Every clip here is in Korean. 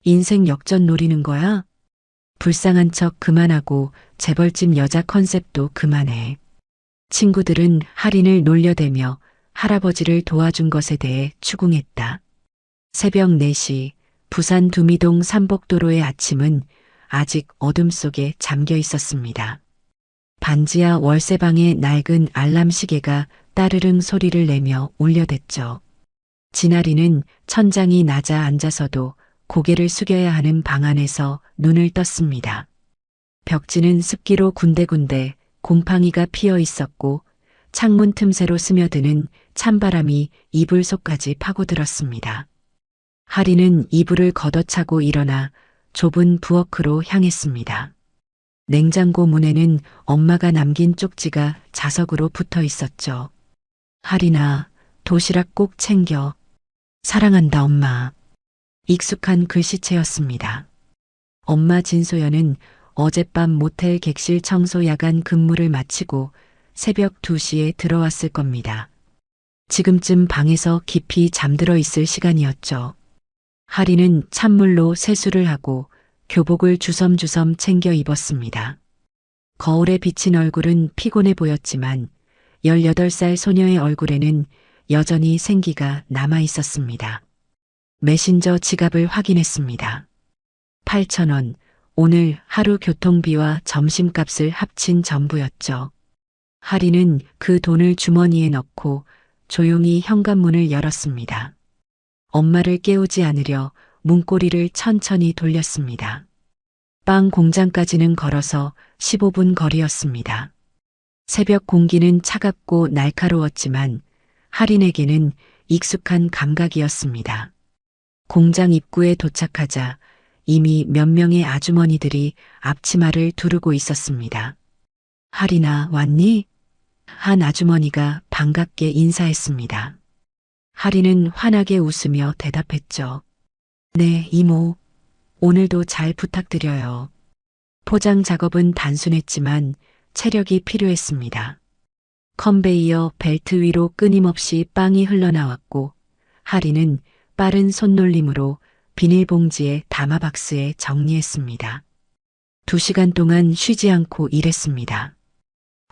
인생 역전 노리는 거야? 불쌍한 척 그만하고 재벌집 여자 컨셉도 그만해. 친구들은 할인을 놀려대며 할아버지를 도와준 것에 대해 추궁했다. 새벽 4시 부산 두미동 삼복도로의 아침은 아직 어둠 속에 잠겨 있었습니다. 반지하 월세방의 낡은 알람 시계가 따르릉 소리를 내며 울려댔죠. 진아리는 천장이 낮아 앉아서도 고개를 숙여야 하는 방 안에서 눈을 떴습니다. 벽지는 습기로 군데군데 곰팡이가 피어 있었고 창문 틈새로 스며드는 찬바람이 이불 속까지 파고들었습니다. 하리는 이불을 걷어차고 일어나 좁은 부엌으로 향했습니다. 냉장고 문에는 엄마가 남긴 쪽지가 자석으로 붙어 있었죠. 하리나, 도시락 꼭 챙겨. 사랑한다, 엄마. 익숙한 글씨체였습니다. 엄마 진소연은 어젯밤 모텔 객실 청소 야간 근무를 마치고 새벽 2시에 들어왔을 겁니다. 지금쯤 방에서 깊이 잠들어 있을 시간이었죠. 하리는 찬물로 세수를 하고 교복을 주섬주섬 챙겨 입었습니다. 거울에 비친 얼굴은 피곤해 보였지만 18살 소녀의 얼굴에는 여전히 생기가 남아 있었습니다. 메신저 지갑을 확인했습니다. 8,000원, 오늘 하루 교통비와 점심값을 합친 전부였죠. 하리는 그 돈을 주머니에 넣고 조용히 현관문을 열었습니다. 엄마를 깨우지 않으려 문고리를 천천히 돌렸습니다. 빵 공장까지는 걸어서 15분 거리였습니다. 새벽 공기는 차갑고 날카로웠지만 하린에게는 익숙한 감각이었습니다. 공장 입구에 도착하자 이미 몇 명의 아주머니들이 앞치마를 두르고 있었습니다. 하린아, 왔니? 한 아주머니가 반갑게 인사했습니다. 하린은 환하게 웃으며 대답했죠. 네, 이모. 오늘도 잘 부탁드려요. 포장 작업은 단순했지만 체력이 필요했습니다. 컨베이어 벨트 위로 끊임없이 빵이 흘러나왔고 하린은 빠른 손놀림으로 비닐봉지에 담아박스에 정리했습니다. 2시간 동안 쉬지 않고 일했습니다.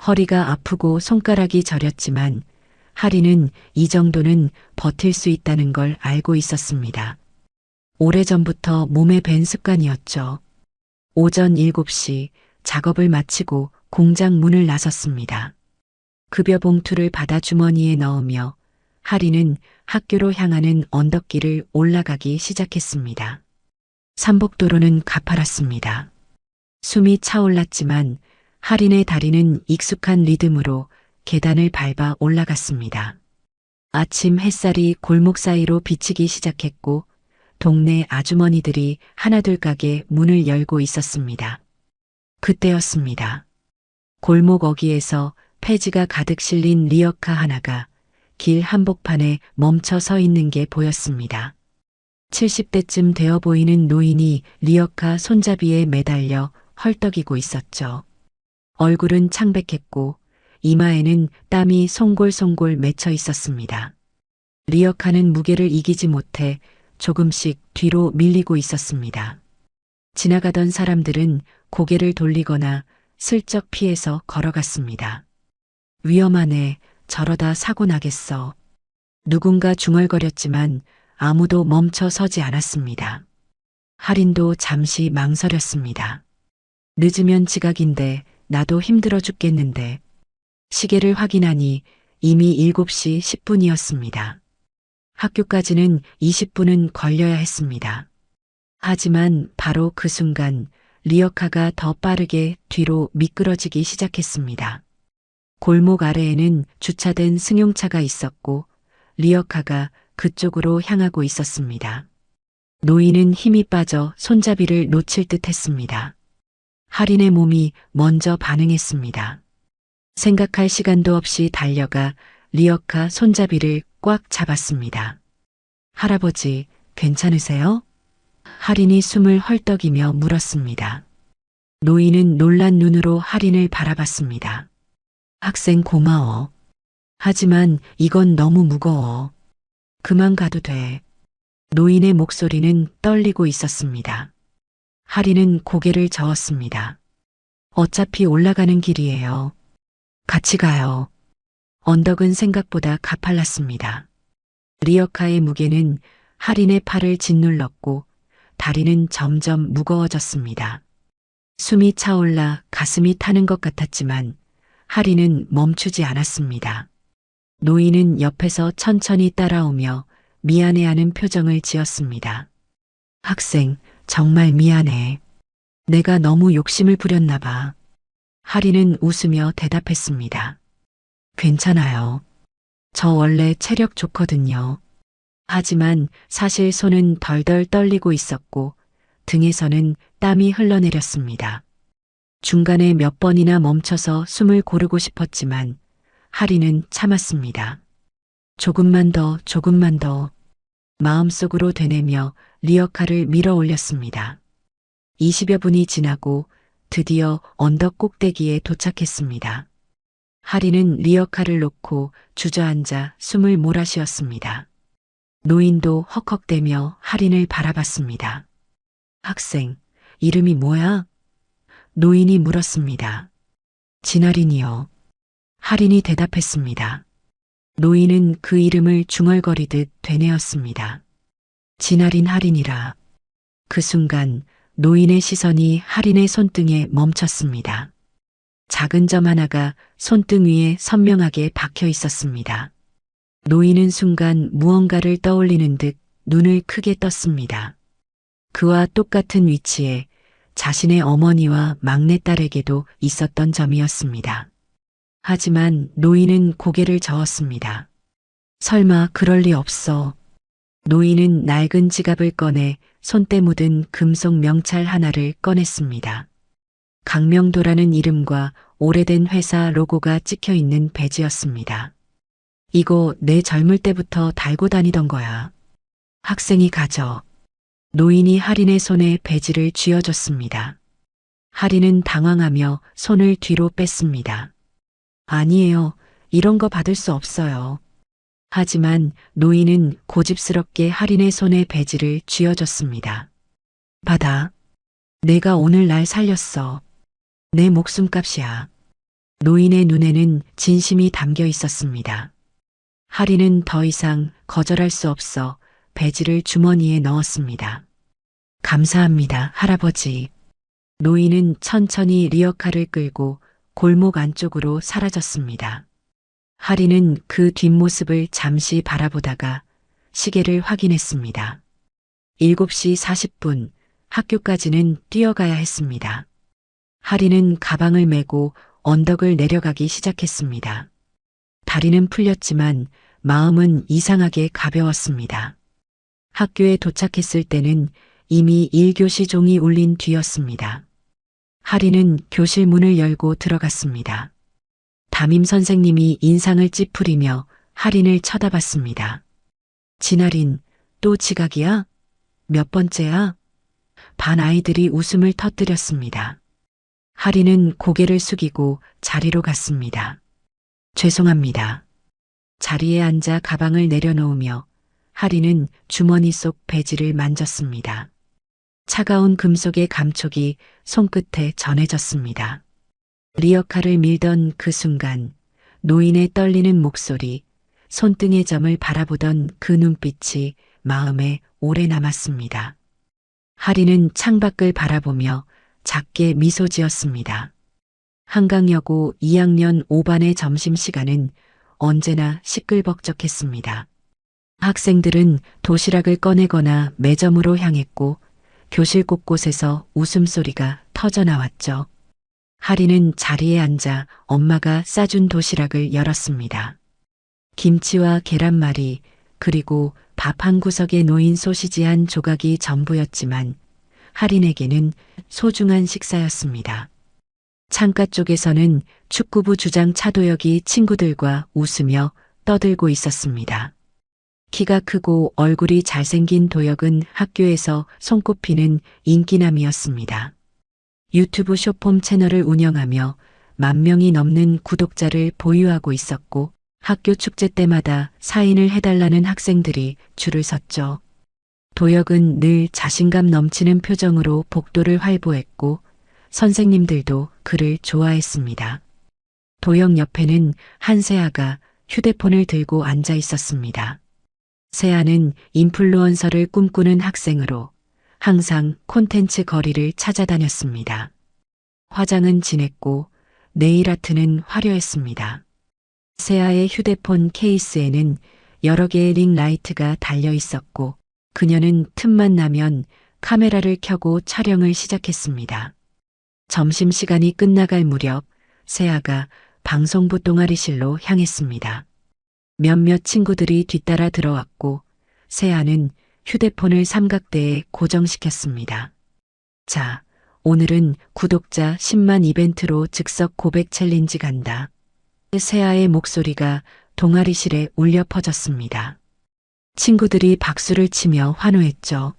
허리가 아프고 손가락이 저렸지만 하린은 이 정도는 버틸 수 있다는 걸 알고 있었습니다. 오래전부터 몸에 밴 습관이었죠. 오전 7시 작업을 마치고 공장 문을 나섰습니다. 급여 봉투를 받아 주머니에 넣으며 하린은 학교로 향하는 언덕길을 올라가기 시작했습니다. 삼복도로는 가파랐습니다. 숨이 차올랐지만 하린의 다리는 익숙한 리듬으로 계단을 밟아 올라갔습니다. 아침 햇살이 골목 사이로 비치기 시작했고 동네 아주머니들이 하나둘 가게 문을 열고 있었습니다. 그때였습니다. 골목 어귀에서 폐지가 가득 실린 리어카 하나가 길 한복판에 멈춰 서 있는 게 보였습니다. 70대쯤 되어 보이는 노인이 리어카 손잡이에 매달려 헐떡이고 있었죠. 얼굴은 창백했고 이마에는 땀이 송골송골 맺혀 있었습니다. 리어카는 무게를 이기지 못해 조금씩 뒤로 밀리고 있었습니다. 지나가던 사람들은 고개를 돌리거나 슬쩍 피해서 걸어갔습니다. 위험하네, 저러다 사고 나겠어. 누군가 중얼거렸지만 아무도 멈춰 서지 않았습니다. 하린도 잠시 망설였습니다. 늦으면 지각인데 나도 힘들어 죽겠는데. 시계를 확인하니 이미 7시 10분이었습니다. 학교까지는 20분은 걸려야 했습니다. 하지만 바로 그 순간 리어카가 더 빠르게 뒤로 미끄러지기 시작했습니다. 골목 아래에는 주차된 승용차가 있었고 리어카가 그쪽으로 향하고 있었습니다. 노인은 힘이 빠져 손잡이를 놓칠 듯 했습니다. 하린의 몸이 먼저 반응했습니다. 생각할 시간도 없이 달려가 리어카 손잡이를 꽉 잡았습니다. 할아버지, 괜찮으세요? 하린이 숨을 헐떡이며 물었습니다. 노인은 놀란 눈으로 하린을 바라봤습니다. 학생 고마워. 하지만 이건 너무 무거워. 그만 가도 돼. 노인의 목소리는 떨리고 있었습니다. 하리는 고개를 저었습니다. 어차피 올라가는 길이에요. 같이 가요. 언덕은 생각보다 가팔랐습니다. 리어카의 무게는 하린의 팔을 짓눌렀고 다리는 점점 무거워졌습니다. 숨이 차올라 가슴이 타는 것 같았지만 하린은 멈추지 않았습니다. 노인은 옆에서 천천히 따라오며 미안해하는 표정을 지었습니다. 학생, 정말 미안해. 내가 너무 욕심을 부렸나 봐. 하린은 웃으며 대답했습니다. 괜찮아요. 저 원래 체력 좋거든요. 하지만 사실 손은 덜덜 떨리고 있었고 등에서는 땀이 흘러내렸습니다. 중간에 몇 번이나 멈춰서 숨을 고르고 싶었지만 하리는 참았습니다. 조금만 더, 조금만 더. 마음속으로 되뇌며 리어카를 밀어 올렸습니다. 20여 분이 지나고 드디어 언덕 꼭대기에 도착했습니다. 하리는 리어카를 놓고 주저앉아 숨을 몰아쉬었습니다. 노인도 헉헉대며 하린을 바라봤습니다. 학생, 이름이 뭐야? 노인이 물었습니다. 진아린이요. 하린이 대답했습니다. 노인은 그 이름을 중얼거리듯 되뇌었습니다. 진아린 하린이라. 그 순간 노인의 시선이 하린의 손등에 멈췄습니다. 작은 점 하나가 손등 위에 선명하게 박혀 있었습니다. 노인은 순간 무언가를 떠올리는 듯 눈을 크게 떴습니다. 그와 똑같은 위치에 자신의 어머니와 막내딸에게도 있었던 점이었습니다. 하지만 노인은 고개를 저었습니다. 설마 그럴 리 없어. 노인은 낡은 지갑을 꺼내 손때 묻은 금속 명찰 하나를 꺼냈습니다. 강명도라는 이름과 오래된 회사 로고가 찍혀 있는 배지였습니다. 이거 내 젊을 때부터 달고 다니던 거야. 학생이 가져. 노인이 하린의 손에 배지를 쥐어줬습니다. 하린은 당황하며 손을 뒤로 뺐습니다. 아니에요. 이런 거 받을 수 없어요. 하지만 노인은 고집스럽게 하린의 손에 배지를 쥐어줬습니다. 받아. 내가 오늘 날 살렸어. 내 목숨값이야. 노인의 눈에는 진심이 담겨 있었습니다. 하린은 더 이상 거절할 수 없어 배지를 주머니에 넣었습니다. 감사합니다, 할아버지. 노인은 천천히 리어카를 끌고 골목 안쪽으로 사라졌습니다. 하린은 그 뒷모습을 잠시 바라보다가 시계를 확인했습니다. 7시 40분, 학교까지는 뛰어가야 했습니다. 하린은 가방을 메고 언덕을 내려가기 시작했습니다. 다리는 풀렸지만 마음은 이상하게 가벼웠습니다. 학교에 도착했을 때는 이미 1교시 종이 울린 뒤였습니다. 하린은 교실 문을 열고 들어갔습니다. 담임 선생님이 인상을 찌푸리며 하린을 쳐다봤습니다. 진아린, 또 지각이야? 몇 번째야? 반 아이들이 웃음을 터뜨렸습니다. 하린은 고개를 숙이고 자리로 갔습니다. 죄송합니다. 자리에 앉아 가방을 내려놓으며 하린은 주머니 속 배지를 만졌습니다. 차가운 금속의 감촉이 손끝에 전해졌습니다. 리어카를 밀던 그 순간 노인의 떨리는 목소리, 손등의 점을 바라보던 그 눈빛이 마음에 오래 남았습니다. 하린은 창밖을 바라보며 작게 미소 지었습니다. 한강여고 2학년 5반의 점심시간은 언제나 시끌벅적했습니다. 학생들은 도시락을 꺼내거나 매점으로 향했고 교실 곳곳에서 웃음소리가 터져나왔죠. 하린은 자리에 앉아 엄마가 싸준 도시락을 열었습니다. 김치와 계란말이 그리고 밥 한 구석에 놓인 소시지 한 조각이 전부였지만 하린에게는 소중한 식사였습니다. 창가 쪽에서는 축구부 주장 차도혁이 친구들과 웃으며 떠들고 있었습니다. 키가 크고 얼굴이 잘생긴 도혁은 학교에서 손꼽히는 인기남이었습니다. 유튜브 숏폼 채널을 운영하며 10,000명이 넘는 구독자를 보유하고 있었고 학교 축제 때마다 사인을 해달라는 학생들이 줄을 섰죠. 도혁은 늘 자신감 넘치는 표정으로 복도를 활보했고 선생님들도 그를 좋아했습니다. 도혁 옆에는 한세아가 휴대폰을 들고 앉아 있었습니다. 세아는 인플루언서를 꿈꾸는 학생으로 항상 콘텐츠 거리를 찾아다녔습니다. 화장은 진했고 네일 아트는 화려했습니다. 세아의 휴대폰 케이스에는 여러 개의 링 라이트가 달려 있었고 그녀는 틈만 나면 카메라를 켜고 촬영을 시작했습니다. 점심시간이 끝나갈 무렵 세아가 방송부 동아리실로 향했습니다. 몇몇 친구들이 뒤따라 들어왔고 세아는 휴대폰을 삼각대에 고정시켰습니다. 자, 오늘은 구독자 10만 이벤트로 즉석 고백 챌린지 간다. 세아의 목소리가 동아리실에 울려 퍼졌습니다. 친구들이 박수를 치며 환호했죠.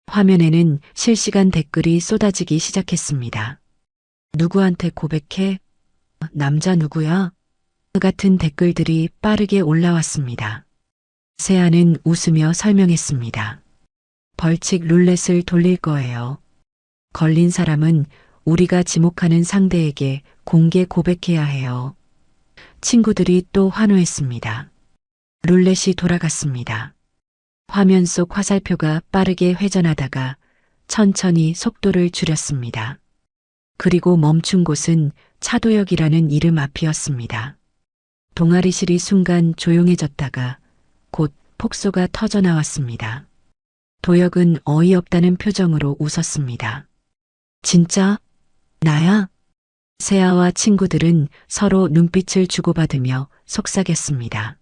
화면에는 실시간 댓글이 쏟아지기 시작했습니다. 누구한테 고백해? 남자 누구야? 같은 댓글들이 빠르게 올라왔습니다. 세아는 웃으며 설명했습니다. 벌칙 룰렛을 돌릴 거예요. 걸린 사람은 우리가 지목하는 상대에게 공개 고백해야 해요. 친구들이 또 환호했습니다. 룰렛이 돌아갔습니다. 화면 속 화살표가 빠르게 회전하다가 천천히 속도를 줄였습니다. 그리고 멈춘 곳은 차도혁이라는 이름 앞이었습니다. 동아리실이 순간 조용해졌다가 곧 폭소가 터져나왔습니다. 도혁은 어이없다는 표정으로 웃었습니다. 진짜? 나야? 세아와 친구들은 서로 눈빛을 주고받으며 속삭였습니다.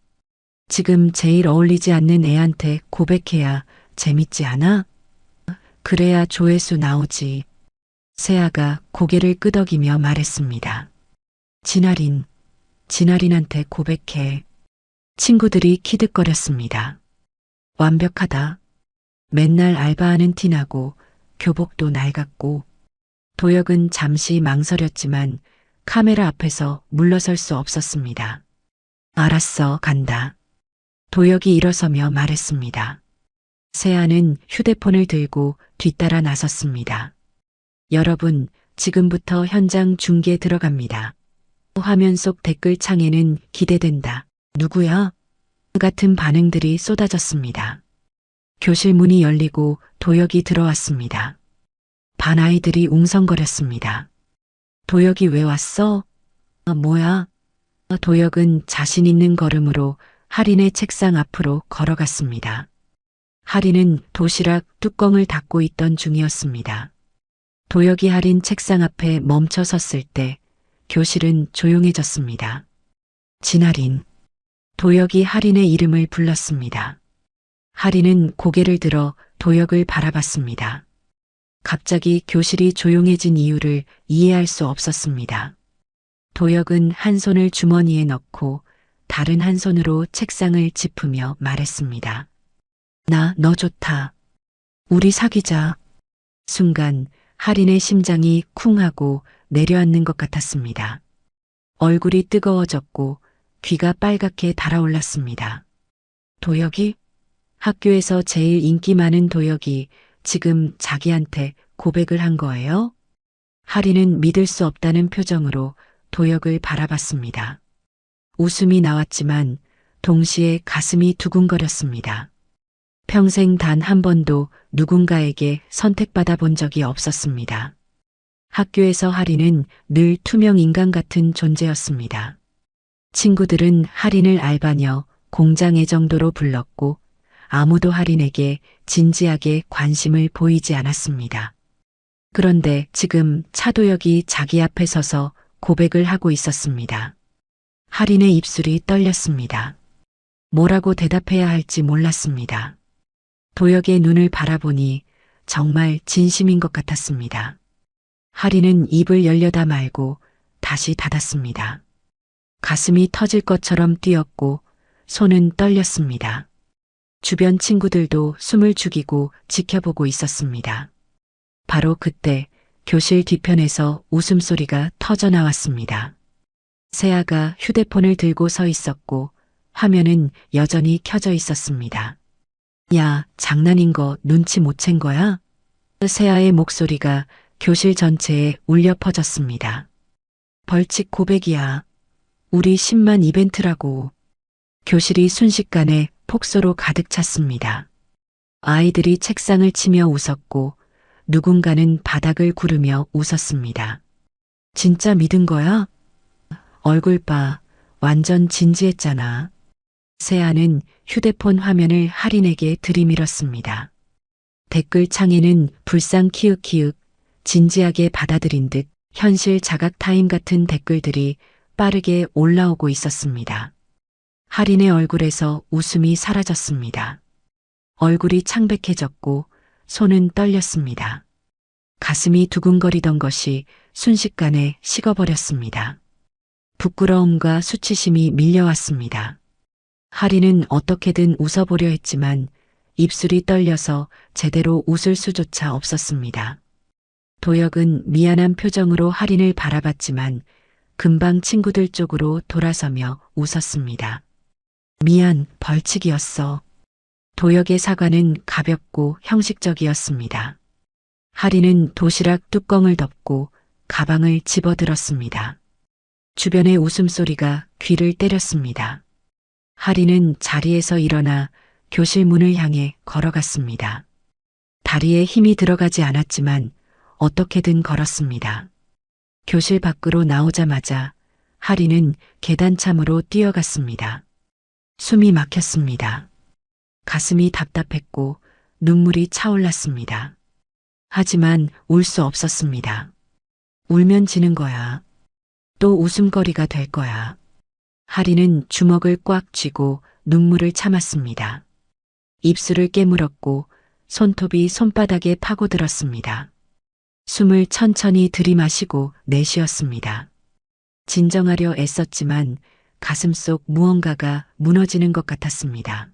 지금 제일 어울리지 않는 애한테 고백해야 재밌지 않아? 그래야 조회수 나오지. 세아가 고개를 끄덕이며 말했습니다. 진아린한테 고백해. 친구들이 키득거렸습니다. 완벽하다. 맨날 알바하는 티나고 교복도 낡았고. 도혁은 잠시 망설였지만 카메라 앞에서 물러설 수 없었습니다. 알았어, 간다. 도혁이 일어서며 말했습니다. 세아는 휴대폰을 들고 뒤따라 나섰습니다. 여러분, 지금부터 현장 중계 들어갑니다. 화면 속 댓글창에는 기대된다. 누구야? 같은 반응들이 쏟아졌습니다. 교실 문이 열리고 도혁이 들어왔습니다. 반 아이들이 웅성거렸습니다. 도혁이 왜 왔어? 뭐야? 도혁은 자신 있는 걸음으로 할인의 책상 앞으로 걸어갔습니다. 할인은 도시락 뚜껑을 닫고 있던 중이었습니다. 도혁이 할인 책상 앞에 멈춰 섰을 때 교실은 조용해졌습니다. 진할인. 도혁이 할인의 이름을 불렀습니다. 할인은 고개를 들어 도혁을 바라봤습니다. 갑자기 교실이 조용해진 이유를 이해할 수 없었습니다. 도혁은 한 손을 주머니에 넣고 다른 한 손으로 책상을 짚으며 말했습니다. 너 좋다. 우리 사귀자. 순간 할인의 심장이 쿵 하고 내려앉는 것 같았습니다. 얼굴이 뜨거워졌고 귀가 빨갛게 달아올랐습니다. 도혁이? 학교에서 제일 인기 많은 도혁이 지금 자기한테 고백을 한 거예요? 할인은 믿을 수 없다는 표정으로 도혁을 바라봤습니다. 웃음이 나왔지만 동시에 가슴이 두근거렸습니다. 평생 단 한 번도 누군가에게 선택받아 본 적이 없었습니다. 학교에서 할인은 늘 투명 인간 같은 존재였습니다. 친구들은 할인을 알바녀, 공장애 정도로 불렀고 아무도 할인에게 진지하게 관심을 보이지 않았습니다. 그런데 지금 차도혁이 자기 앞에 서서 고백을 하고 있었습니다. 할인의 입술이 떨렸습니다. 뭐라고 대답해야 할지 몰랐습니다. 도혁의 눈을 바라보니 정말 진심인 것 같았습니다. 할인은 입을 열려다 말고 다시 닫았습니다. 가슴이 터질 것처럼 뛰었고 손은 떨렸습니다. 주변 친구들도 숨을 죽이고 지켜보고 있었습니다. 바로 그때 교실 뒤편에서 웃음소리가 터져나왔습니다. 세아가 휴대폰을 들고 서 있었고 화면은 여전히 켜져 있었습니다. 야, 장난인 거 눈치 못 챈 거야? 세아의 목소리가 교실 전체에 울려 퍼졌습니다. 벌칙 고백이야. 우리 10만 이벤트라고. 교실이 순식간에 폭소로 가득 찼습니다. 아이들이 책상을 치며 웃었고 누군가는 바닥을 구르며 웃었습니다. 진짜 믿은 거야? 얼굴 봐. 완전 진지했잖아. 세아는 휴대폰 화면을 할인에게 들이밀었습니다. 댓글창에는 불상 키읔키읔 진지하게 받아들인 듯 현실 자각 타임 같은 댓글들이 빠르게 올라오고 있었습니다. 할인의 얼굴에서 웃음이 사라졌습니다. 얼굴이 창백해졌고 손은 떨렸습니다. 가슴이 두근거리던 것이 순식간에 식어버렸습니다. 부끄러움과 수치심이 밀려왔습니다. 할인은 어떻게든 웃어보려 했지만 입술이 떨려서 제대로 웃을 수조차 없었습니다. 도혁은 미안한 표정으로 할인을 바라봤지만 금방 친구들 쪽으로 돌아서며 웃었습니다. 미안, 벌칙이었어. 도혁의 사과는 가볍고 형식적이었습니다. 할인은 도시락 뚜껑을 덮고 가방을 집어들었습니다. 주변의 웃음소리가 귀를 때렸습니다. 할인은 자리에서 일어나 교실 문을 향해 걸어갔습니다. 다리에 힘이 들어가지 않았지만 어떻게든 걸었습니다. 교실 밖으로 나오자마자 할인은 계단참으로 뛰어갔습니다. 숨이 막혔습니다. 가슴이 답답했고 눈물이 차올랐습니다. 하지만 울 수 없었습니다. 울면 지는 거야. 또 웃음거리가 될 거야. 할인은 주먹을 꽉 쥐고 눈물을 참았습니다. 입술을 깨물었고 손톱이 손바닥에 파고들었습니다. 숨을 천천히 들이마시고 내쉬었습니다. 진정하려 애썼지만 가슴속 무언가가 무너지는 것 같았습니다.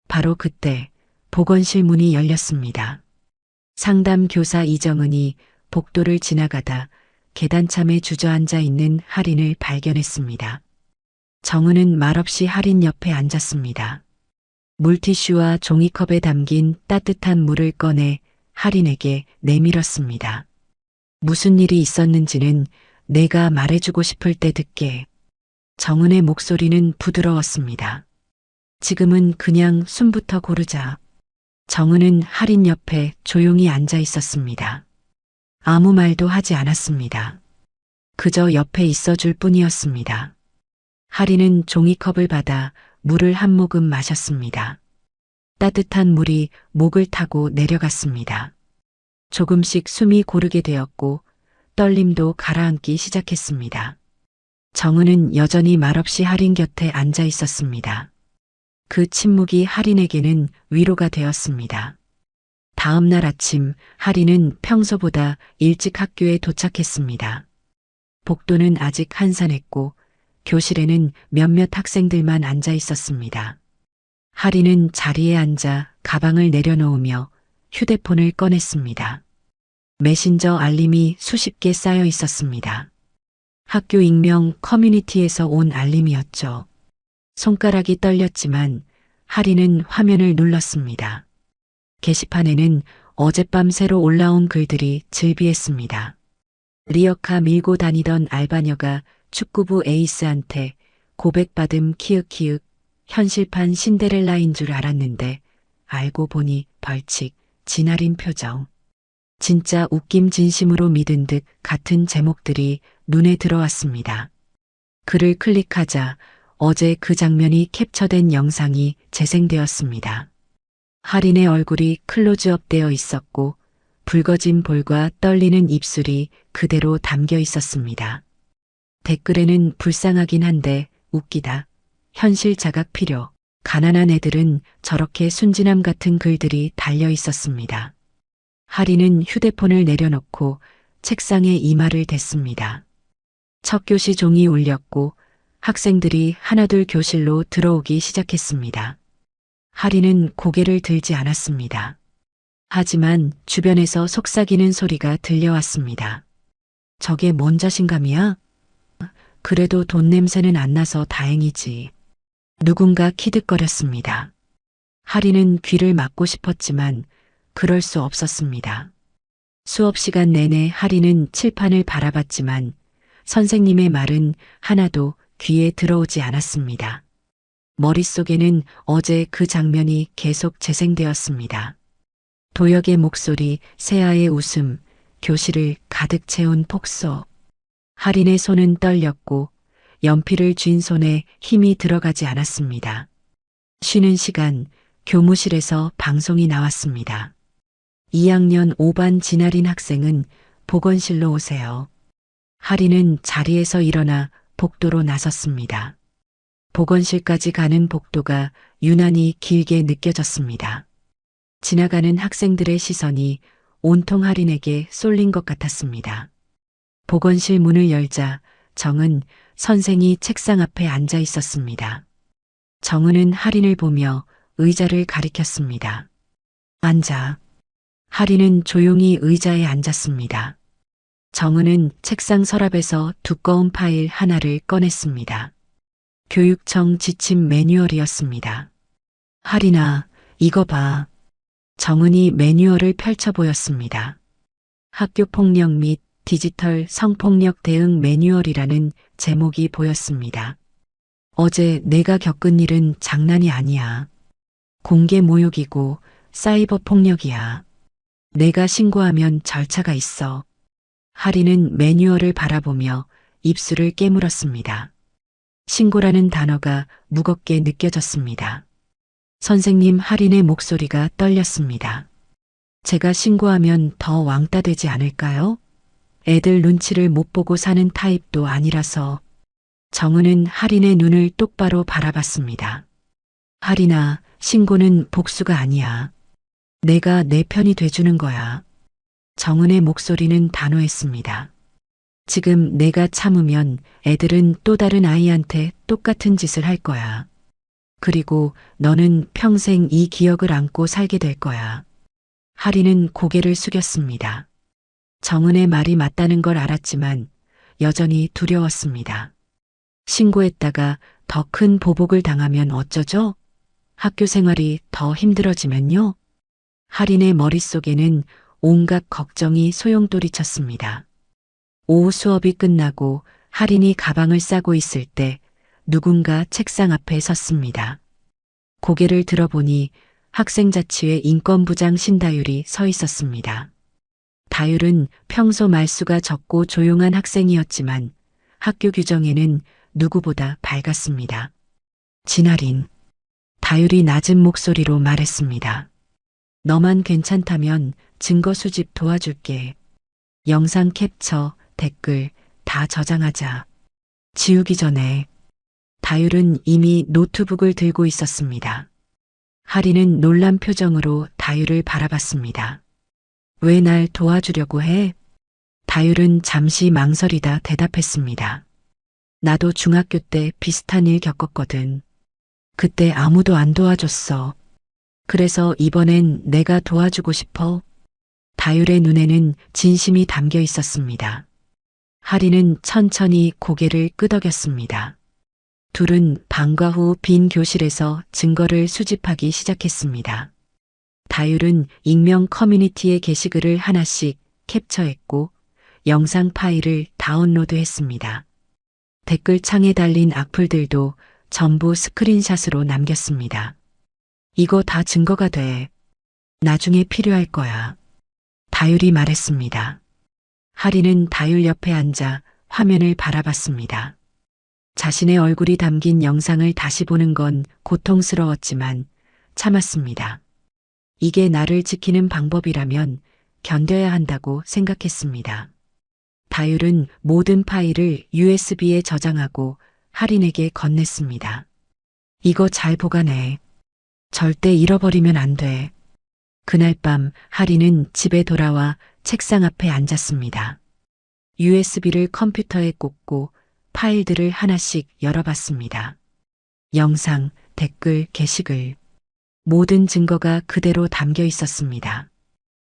바로 그때 보건실 문이 열렸습니다. 상담 교사 이정은이 복도를 지나가다 계단참에 주저앉아 있는 할인을 발견했습니다. 정은은 말없이 할인 옆에 앉았습니다. 물티슈와 종이컵에 담긴 따뜻한 물을 꺼내 할인에게 내밀었습니다. 무슨 일이 있었는지는 내가 말해주고 싶을 때 듣게. 정은의 목소리는 부드러웠습니다. 지금은 그냥 숨부터 고르자. 정은은 할인 옆에 조용히 앉아 있었습니다. 아무 말도 하지 않았습니다. 그저 옆에 있어줄 뿐이었습니다. 할인은 종이컵을 받아 물을 한 모금 마셨습니다. 따뜻한 물이 목을 타고 내려갔습니다. 조금씩 숨이 고르게 되었고 떨림도 가라앉기 시작했습니다. 정은은 여전히 말없이 할인 곁에 앉아 있었습니다. 그 침묵이 할인에게는 위로가 되었습니다. 다음 날 아침 할인은 평소보다 일찍 학교에 도착했습니다. 복도는 아직 한산했고 교실에는 몇몇 학생들만 앉아 있었습니다. 할인은 자리에 앉아 가방을 내려놓으며 휴대폰을 꺼냈습니다. 메신저 알림이 수십 개 쌓여 있었습니다. 학교 익명 커뮤니티에서 온 알림이었죠. 손가락이 떨렸지만 할인은 화면을 눌렀습니다. 게시판에는 어젯밤 새로 올라온 글들이 즐비했습니다. 리어카 밀고 다니던 알바녀가 축구부 에이스한테 고백받음 키읔키읔 현실판 신데렐라인 줄 알았는데 알고 보니 벌칙 진할인 표정. 진짜 웃김 진심으로 믿은 듯 같은 제목들이 눈에 들어왔습니다. 글을 클릭하자 어제 그 장면이 캡처된 영상이 재생되었습니다. 할인의 얼굴이 클로즈업 되어 있었고 붉어진 볼과 떨리는 입술이 그대로 담겨 있었습니다. 댓글에는 불쌍하긴 한데 웃기다. 현실 자각 필요. 가난한 애들은 저렇게 순진함 같은 글들이 달려 있었습니다. 할인은 휴대폰을 내려놓고 책상에 이마를 댔습니다. 첫 교시 종이 울렸고 학생들이 하나둘 교실로 들어오기 시작했습니다. 할인은 고개를 들지 않았습니다. 하지만 주변에서 속삭이는 소리가 들려왔습니다. 저게 뭔 자신감이야? 그래도 돈 냄새는 안 나서 다행이지. 누군가 키득거렸습니다. 하리는 귀를 막고 싶었지만 그럴 수 없었습니다. 수업 시간 내내 하리는 칠판을 바라봤지만 선생님의 말은 하나도 귀에 들어오지 않았습니다. 머릿속에는 어제 그 장면이 계속 재생되었습니다. 도혁의 목소리, 세아의 웃음, 교실을 가득 채운 폭소. 하린의 손은 떨렸고 연필을 쥔 손에 힘이 들어가지 않았습니다. 쉬는 시간 교무실에서 방송이 나왔습니다. 2학년 5반 진아린 학생은 보건실로 오세요. 하린은 자리에서 일어나 복도로 나섰습니다. 보건실까지 가는 복도가 유난히 길게 느껴졌습니다. 지나가는 학생들의 시선이 온통 하린에게 쏠린 것 같았습니다. 보건실 문을 열자 정은 선생이 책상 앞에 앉아 있었습니다. 정은은 하린을 보며 의자를 가리켰습니다. 앉아. 하린은 조용히 의자에 앉았습니다. 정은은 책상 서랍에서 두꺼운 파일 하나를 꺼냈습니다. 교육청 지침 매뉴얼이었습니다. 하린아, 이거 봐. 정은이 매뉴얼을 펼쳐 보였습니다. 학교폭력 및 디지털 성폭력 대응 매뉴얼이라는 제목이 보였습니다. 어제 내가 겪은 일은 장난이 아니야. 공개 모욕이고 사이버 폭력이야. 내가 신고하면 절차가 있어. 하린은 매뉴얼을 바라보며 입술을 깨물었습니다. 신고라는 단어가 무겁게 느껴졌습니다. 선생님, 하린의 목소리가 떨렸습니다. 제가 신고하면 더 왕따 되지 않을까요? 애들 눈치를 못 보고 사는 타입도 아니라서. 정은은 하린의 눈을 똑바로 바라봤습니다. 하린아, 신고는 복수가 아니야. 내가 내 편이 돼주는 거야. 정은의 목소리는 단호했습니다. 지금 내가 참으면 애들은 또 다른 아이한테 똑같은 짓을 할 거야. 그리고 너는 평생 이 기억을 안고 살게 될 거야. 하린은 고개를 숙였습니다. 정은의 말이 맞다는 걸 알았지만 여전히 두려웠습니다. 신고했다가 더 큰 보복을 당하면 어쩌죠? 학교 생활이 더 힘들어지면요? 하린의 머릿속에는 온갖 걱정이 소용돌이쳤습니다. 오후 수업이 끝나고 하린이 가방을 싸고 있을 때 누군가 책상 앞에 섰습니다. 고개를 들어보니 학생자치회 인권부장 신다율이 서 있었습니다. 다율은 평소 말수가 적고 조용한 학생이었지만 학교 규정에는 누구보다 밝았습니다. 진아린. 다율이 낮은 목소리로 말했습니다. 너만 괜찮다면 증거 수집 도와줄게. 영상 캡처, 댓글 다 저장하자. 지우기 전에. 다율은 이미 노트북을 들고 있었습니다. 하린은 놀란 표정으로 다율을 바라봤습니다. 왜 날 도와주려고 해? 다율은 잠시 망설이다 대답했습니다. 나도 중학교 때 비슷한 일 겪었거든. 그때 아무도 안 도와줬어. 그래서 이번엔 내가 도와주고 싶어. 다율의 눈에는 진심이 담겨 있었습니다. 하린은 천천히 고개를 끄덕였습니다. 둘은 방과 후 빈 교실에서 증거를 수집하기 시작했습니다. 다율은 익명 커뮤니티의 게시글을 하나씩 캡처했고 영상 파일을 다운로드했습니다. 댓글창에 달린 악플들도 전부 스크린샷으로 남겼습니다. 이거 다 증거가 돼. 나중에 필요할 거야. 다율이 말했습니다. 하린은 다율 옆에 앉아 화면을 바라봤습니다. 자신의 얼굴이 담긴 영상을 다시 보는 건 고통스러웠지만 참았습니다. 이게 나를 지키는 방법이라면 견뎌야 한다고 생각했습니다. 다율은 모든 파일을 USB에 저장하고 하린에게 건넸습니다. 이거 잘 보관해. 절대 잃어버리면 안 돼. 그날 밤 하린은 집에 돌아와 책상 앞에 앉았습니다. USB를 컴퓨터에 꽂고 파일들을 하나씩 열어봤습니다. 영상, 댓글, 게시글. 모든 증거가 그대로 담겨 있었습니다.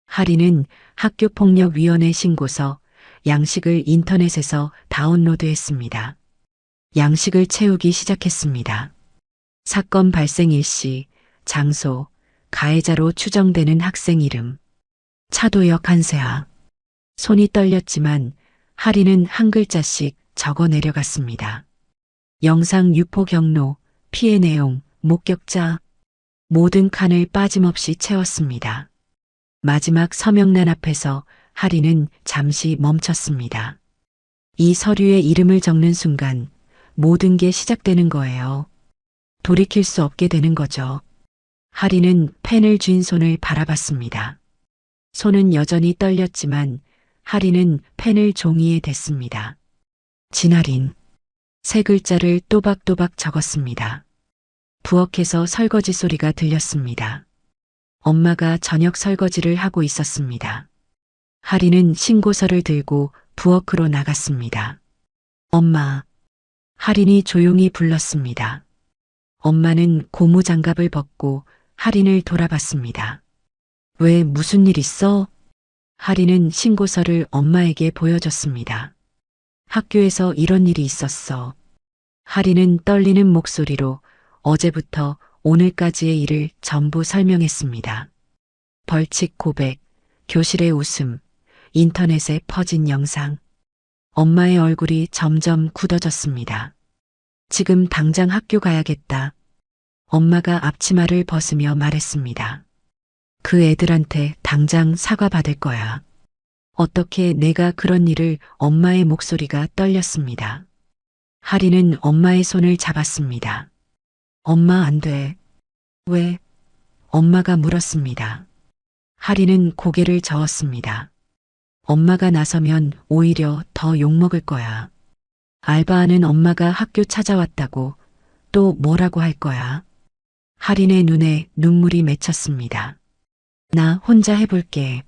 하린은 학교폭력위원회 신고서, 양식을 인터넷에서 다운로드했습니다. 양식을 채우기 시작했습니다. 사건 발생 일시, 장소, 가해자로 추정되는 학생 이름. 차도혁 한세아. 손이 떨렸지만 할인은 한 글자씩 적어 내려갔습니다. 영상 유포 경로, 피해 내용, 목격자. 모든 칸을 빠짐없이 채웠습니다. 마지막 서명란 앞에서 할인은 잠시 멈췄습니다. 이 서류에 이름을 적는 순간 모든 게 시작되는 거예요. 돌이킬 수 없게 되는 거죠. 할인은 펜을 쥔 손을 바라봤습니다. 손은 여전히 떨렸지만 할인은 펜을 종이에 댔습니다. 진할인. 세 글자를 또박또박 적었습니다. 부엌에서 설거지 소리가 들렸습니다. 엄마가 저녁 설거지를 하고 있었습니다. 할인은 신고서를 들고 부엌으로 나갔습니다. 엄마. 할인이 조용히 불렀습니다. 엄마는 고무장갑을 벗고 할인을 돌아봤습니다. 왜 무슨 일 있어? 할인은 신고서를 엄마에게 보여줬습니다. 학교에서 이런 일이 있었어. 할인은 떨리는 목소리로 어제부터 오늘까지의 일을 전부 설명했습니다. 벌칙 고백, 교실의 웃음, 인터넷에 퍼진 영상. 엄마의 얼굴이 점점 굳어졌습니다. 지금 당장 학교 가야겠다. 엄마가 앞치마를 벗으며 말했습니다. 그 애들한테 당장 사과받을 거야. 어떻게 내가 그런 일을. 엄마의 목소리가 떨렸습니다. 할인은 엄마의 손을 잡았습니다. 엄마 안 돼. 왜? 엄마가 물었습니다. 할인은 고개를 저었습니다. 엄마가 나서면 오히려 더 욕먹을 거야. 알바하는 엄마가 학교 찾아왔다고 또 뭐라고 할 거야. 할인의 눈에 눈물이 맺혔습니다. 나 혼자 해볼게.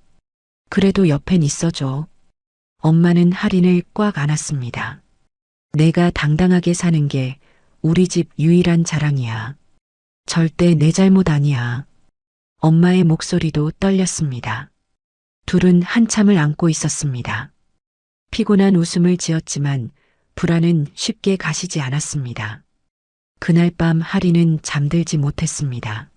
그래도 옆엔 있어줘. 엄마는 할인을 꽉 안았습니다. 내가 당당하게 사는 게 우리 집 유일한 자랑이야. 절대 내 잘못 아니야. 엄마의 목소리도 떨렸습니다. 둘은 한참을 안고 있었습니다. 피곤한 웃음을 지었지만 불안은 쉽게 가시지 않았습니다. 그날 밤 할인은 잠들지 못했습니다.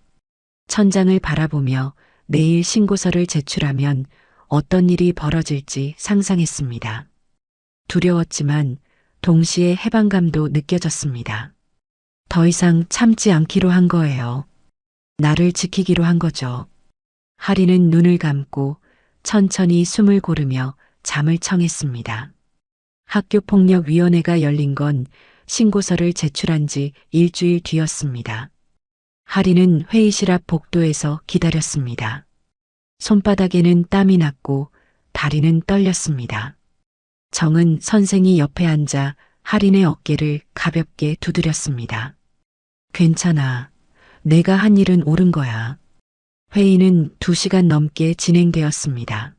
천장을 바라보며 내일 신고서를 제출하면 어떤 일이 벌어질지 상상했습니다. 두려웠지만 동시에 해방감도 느껴졌습니다. 더 이상 참지 않기로 한 거예요. 나를 지키기로 한 거죠. 할인은 눈을 감고 천천히 숨을 고르며 잠을 청했습니다. 학교폭력위원회가 열린 건 신고서를 제출한 지 일주일 뒤였습니다. 할인은 회의실 앞 복도에서 기다렸습니다. 손바닥에는 땀이 났고 다리는 떨렸습니다. 정은 선생이 옆에 앉아 할인의 어깨를 가볍게 두드렸습니다. 괜찮아. 내가 한 일은 옳은 거야. 회의는 2시간 넘게 진행되었습니다.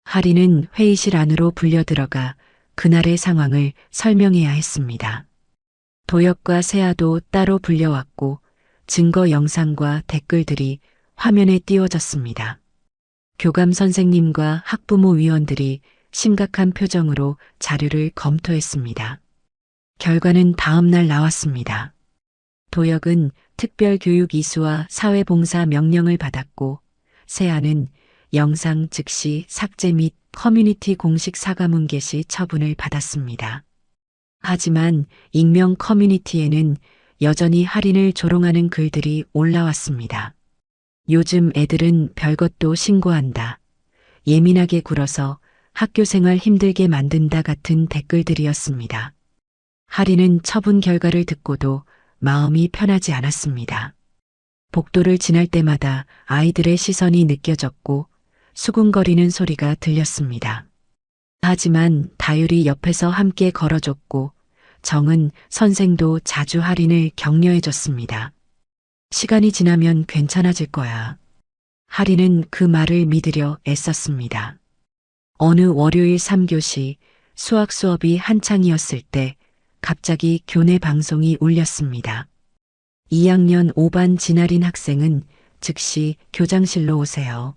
할인은 회의실 안으로 불려들어가 그날의 상황을 설명해야 했습니다. 도혁과 세아도 따로 불려왔고 증거 영상과 댓글들이 화면에 띄워졌습니다. 교감 선생님과 학부모 위원들이 심각한 표정으로 자료를 검토했습니다. 결과는 다음 날 나왔습니다. 도혁은 특별교육 이수와 사회봉사 명령을 받았고 세아는 영상 즉시 삭제 및 커뮤니티 공식 사과문 게시 처분을 받았습니다. 하지만 익명 커뮤니티에는 여전히 할인을 조롱하는 글들이 올라왔습니다. 요즘 애들은 별것도 신고한다. 예민하게 굴어서 학교생활 힘들게 만든다 같은 댓글들이었습니다. 할인은 처분 결과를 듣고도 마음이 편하지 않았습니다. 복도를 지날 때마다 아이들의 시선이 느껴졌고 수군거리는 소리가 들렸습니다. 하지만 다율이 옆에서 함께 걸어줬고 정은 선생도 자주 할인을 격려해줬습니다. 시간이 지나면 괜찮아질 거야. 할인은 그 말을 믿으려 애썼습니다. 어느 월요일 3교시 수학 수업이 한창이었을 때 갑자기 교내 방송이 울렸습니다. 2학년 5반 진아린 학생은 즉시 교장실로 오세요.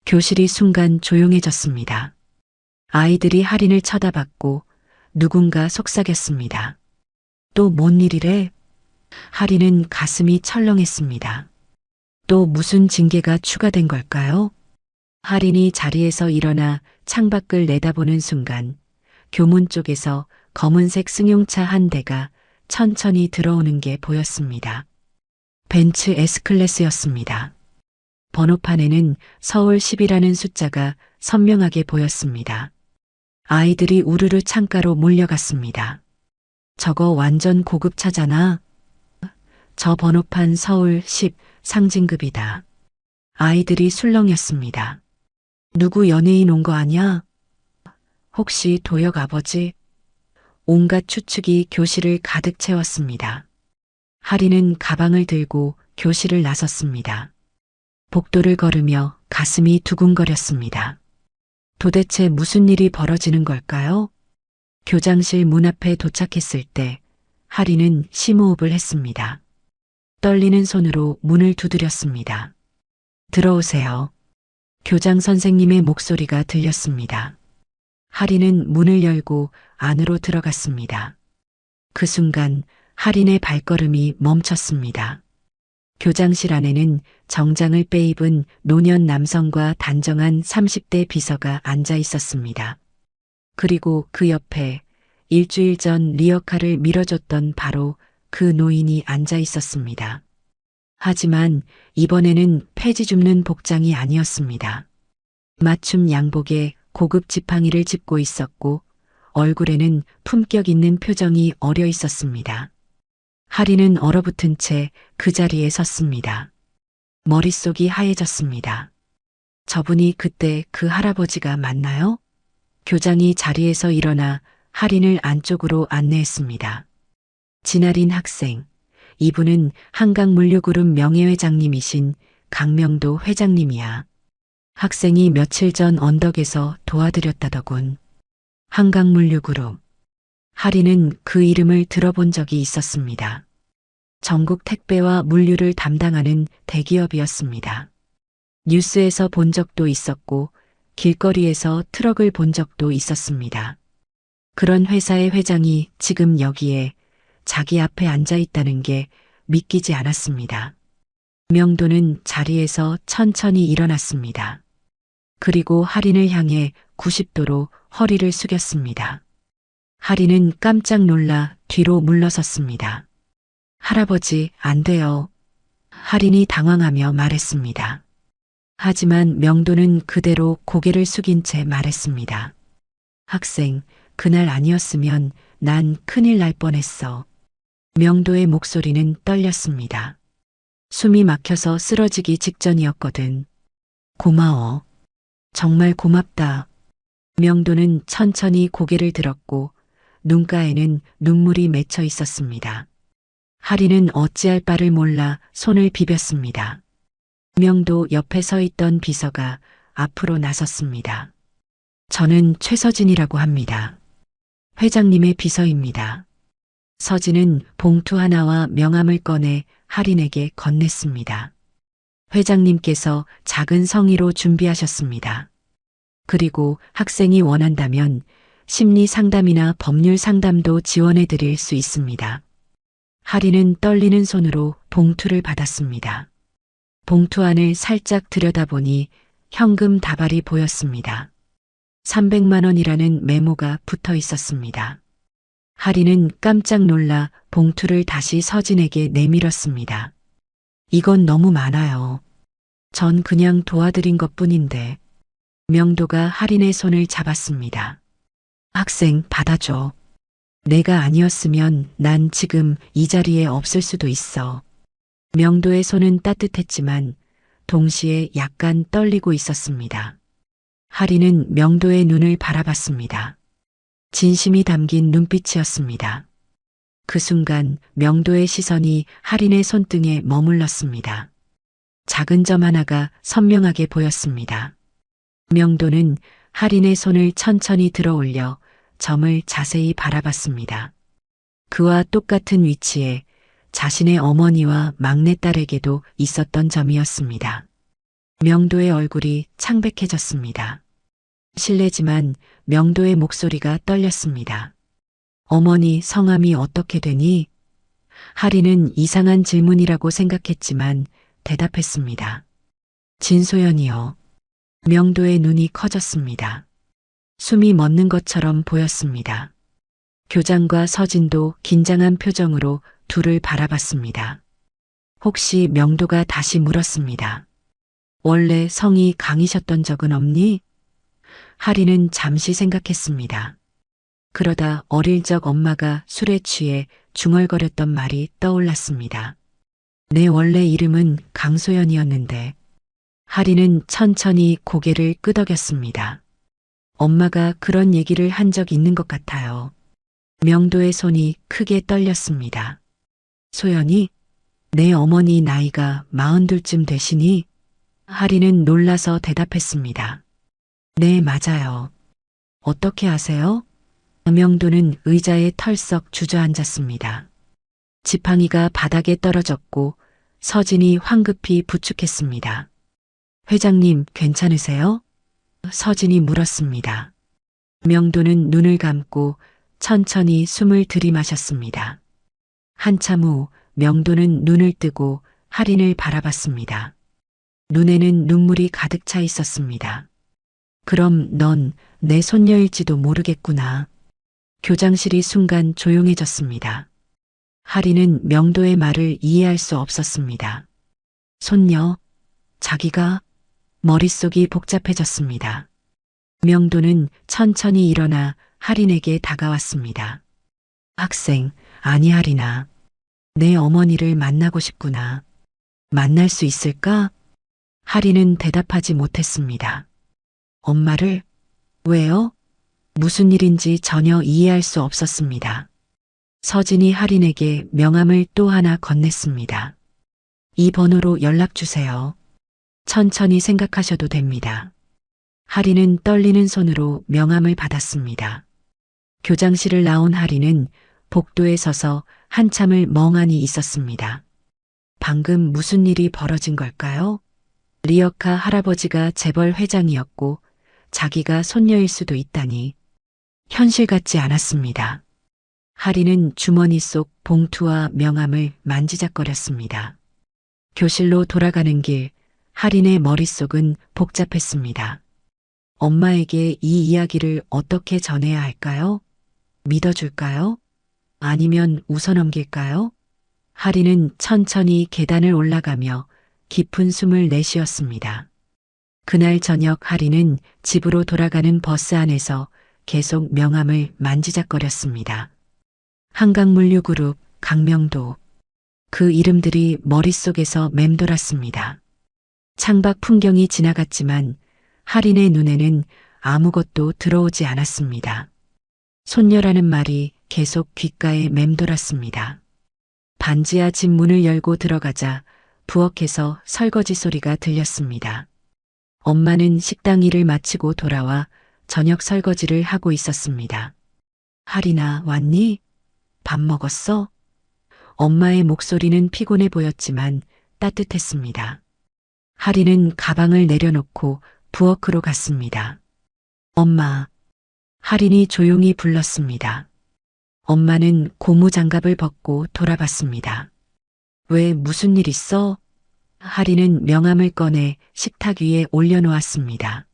교실이 순간 조용해졌습니다. 아이들이 할인을 쳐다봤고 누군가 속삭였습니다. 또 뭔 일이래? 할인은 가슴이 철렁했습니다. 또 무슨 징계가 추가된 걸까요? 할인이 자리에서 일어나 창밖을 내다보는 순간 교문 쪽에서 검은색 승용차 한 대가 천천히 들어오는 게 보였습니다. 벤츠 S클래스였습니다. 번호판에는 서울 10이라는 숫자가 선명하게 보였습니다. 아이들이 우르르 창가로 몰려갔습니다. 저거 완전 고급차잖아. 저 번호판 서울 10 상징급이다. 아이들이 술렁였습니다. 누구 연예인 온 거 아냐? 혹시 도역 아버지? 온갖 추측이 교실을 가득 채웠습니다. 할인은 가방을 들고 교실을 나섰습니다. 복도를 걸으며 가슴이 두근거렸습니다. 도대체 무슨 일이 벌어지는 걸까요? 교장실 문 앞에 도착했을 때 할인은 심호흡을 했습니다. 떨리는 손으로 문을 두드렸습니다. 들어오세요. 교장 선생님의 목소리가 들렸습니다. 할인은 문을 열고 안으로 들어갔습니다. 그 순간 할인의 발걸음이 멈췄습니다. 교장실 안에는 정장을 빼입은 노년 남성과 단정한 30대 비서가 앉아 있었습니다. 그리고 그 옆에 일주일 전 리어카를 밀어줬던 바로 그 노인이 앉아 있었습니다. 하지만 이번에는 폐지 줍는 복장이 아니었습니다. 맞춤 양복에 고급 지팡이를 짚고 있었고 얼굴에는 품격 있는 표정이 어려 있었습니다. 할인은 얼어붙은 채 그 자리에 섰습니다. 머릿속이 하얘졌습니다. 저분이 그때 그 할아버지가 맞나요? 교장이 자리에서 일어나 할인을 안쪽으로 안내했습니다. 진아린 학생, 이분은 한강물류그룹 명예회장님이신 강명도 회장님이야. 학생이 며칠 전 언덕에서 도와드렸다더군. 한강물류그룹. 할인은 그 이름을 들어본 적이 있었습니다. 전국 택배와 물류를 담당하는 대기업이었습니다. 뉴스에서 본 적도 있었고 길거리에서 트럭을 본 적도 있었습니다. 그런 회사의 회장이 지금 여기에 자기 앞에 앉아 있다는 게 믿기지 않았습니다. 명도는 자리에서 천천히 일어났습니다. 그리고 할인을 향해 90도로 허리를 숙였습니다. 할인은 깜짝 놀라 뒤로 물러섰습니다. 할아버지, 안 돼요. 할인이 당황하며 말했습니다. 하지만 명도는 그대로 고개를 숙인 채 말했습니다. 학생, 그날 아니었으면 난 큰일 날 뻔했어. 명도의 목소리는 떨렸습니다. 숨이 막혀서 쓰러지기 직전이었거든. 고마워. 정말 고맙다. 명도는 천천히 고개를 들었고 눈가에는 눈물이 맺혀 있었습니다. 할인은 어찌할 바를 몰라 손을 비볐습니다. 명도 옆에 서 있던 비서가 앞으로 나섰습니다. 저는 최서진이라고 합니다. 회장님의 비서입니다. 서진은 봉투 하나와 명함을 꺼내 할인에게 건넸습니다. 회장님께서 작은 성의로 준비하셨습니다. 그리고 학생이 원한다면 심리 상담이나 법률 상담도 지원해 드릴 수 있습니다. 할인은 떨리는 손으로 봉투를 받았습니다. 봉투 안을 살짝 들여다보니 현금 다발이 보였습니다. 300만 원이라는 메모가 붙어 있었습니다. 할인은 깜짝 놀라 봉투를 다시 서진에게 내밀었습니다. 이건 너무 많아요. 전 그냥 도와드린 것뿐인데. 명도가 할인의 손을 잡았습니다. 학생, 받아줘. 내가 아니었으면 난 지금 이 자리에 없을 수도 있어. 명도의 손은 따뜻했지만 동시에 약간 떨리고 있었습니다. 할인은 명도의 눈을 바라봤습니다. 진심이 담긴 눈빛이었습니다. 그 순간 명도의 시선이 할인의 손등에 머물렀습니다. 작은 점 하나가 선명하게 보였습니다. 명도는 할인의 손을 천천히 들어 올려 점을 자세히 바라봤습니다. 그와 똑같은 위치에 자신의 어머니와 막내딸에게도 있었던 점이었습니다. 명도의 얼굴이 창백해졌습니다. 실례지만 명도의 목소리가 떨렸습니다. 어머니 성함이 어떻게 되니? 할인은 이상한 질문이라고 생각했지만 대답했습니다. 진소연이요. 명도의 눈이 커졌습니다. 숨이 멎는 것처럼 보였습니다. 교장과 서진도 긴장한 표정으로 둘을 바라봤습니다. 혹시 명도가 다시 물었습니다. 원래 성이 강이셨던 적은 없니? 하리는 잠시 생각했습니다. 그러다 어릴 적 엄마가 술에 취해 중얼거렸던 말이 떠올랐습니다. 내 원래 이름은 강소연이었는데. 하리는 천천히 고개를 끄덕였습니다. 엄마가 그런 얘기를 한 적 있는 것 같아요. 명도의 손이 크게 떨렸습니다. 소연이? 내 어머니 나이가 42쯤 되시니? 하리는 놀라서 대답했습니다. 네, 맞아요. 어떻게 아세요? 명도는 의자에 털썩 주저앉았습니다. 지팡이가 바닥에 떨어졌고 서진이 황급히 부축했습니다. 회장님, 괜찮으세요? 서진이 물었습니다. 명도는 눈을 감고 천천히 숨을 들이마셨습니다. 한참 후 명도는 눈을 뜨고 할인을 바라봤습니다. 눈에는 눈물이 가득 차 있었습니다. 그럼 넌 내 손녀일지도 모르겠구나. 교장실이 순간 조용해졌습니다. 할인은 명도의 말을 이해할 수 없었습니다. 손녀, 자기가? 머릿속이 복잡해졌습니다. 명도는 천천히 일어나 할인에게 다가왔습니다. 학생, 아니 할인아. 내 어머니를 만나고 싶구나. 만날 수 있을까? 할인은 대답하지 못했습니다. 엄마를? 왜요? 무슨 일인지 전혀 이해할 수 없었습니다. 서진이 할인에게 명함을 또 하나 건넸습니다. 이 번호로 연락 주세요. 천천히 생각하셔도 됩니다. 할인은 떨리는 손으로 명함을 받았습니다. 교장실을 나온 할인은 복도에 서서 한참을 멍하니 있었습니다. 방금 무슨 일이 벌어진 걸까요? 리어카 할아버지가 재벌 회장이었고 자기가 손녀일 수도 있다니 현실 같지 않았습니다. 할인은 주머니 속 봉투와 명함을 만지작거렸습니다. 교실로 돌아가는 길 할인의 머릿속은 복잡했습니다. 엄마에게 이 이야기를 어떻게 전해야 할까요? 믿어줄까요? 아니면 웃어넘길까요? 할인은 천천히 계단을 올라가며 깊은 숨을 내쉬었습니다. 그날 저녁 할인은 집으로 돌아가는 버스 안에서 계속 명함을 만지작거렸습니다. 한강물류그룹, 강명도. 그 이름들이 머릿속에서 맴돌았습니다. 창밖 풍경이 지나갔지만 할인의 눈에는 아무것도 들어오지 않았습니다. 손녀라는 말이 계속 귓가에 맴돌았습니다. 반지하 집 문을 열고 들어가자 부엌에서 설거지 소리가 들렸습니다. 엄마는 식당 일을 마치고 돌아와 저녁 설거지를 하고 있었습니다. 할인아, 왔니? 밥 먹었어? 엄마의 목소리는 피곤해 보였지만 따뜻했습니다. 할인은 가방을 내려놓고 부엌으로 갔습니다. 엄마. 할인이 조용히 불렀습니다. 엄마는 고무장갑을 벗고 돌아봤습니다. 왜 무슨 일 있어? 할인은 명함을 꺼내 식탁 위에 올려놓았습니다.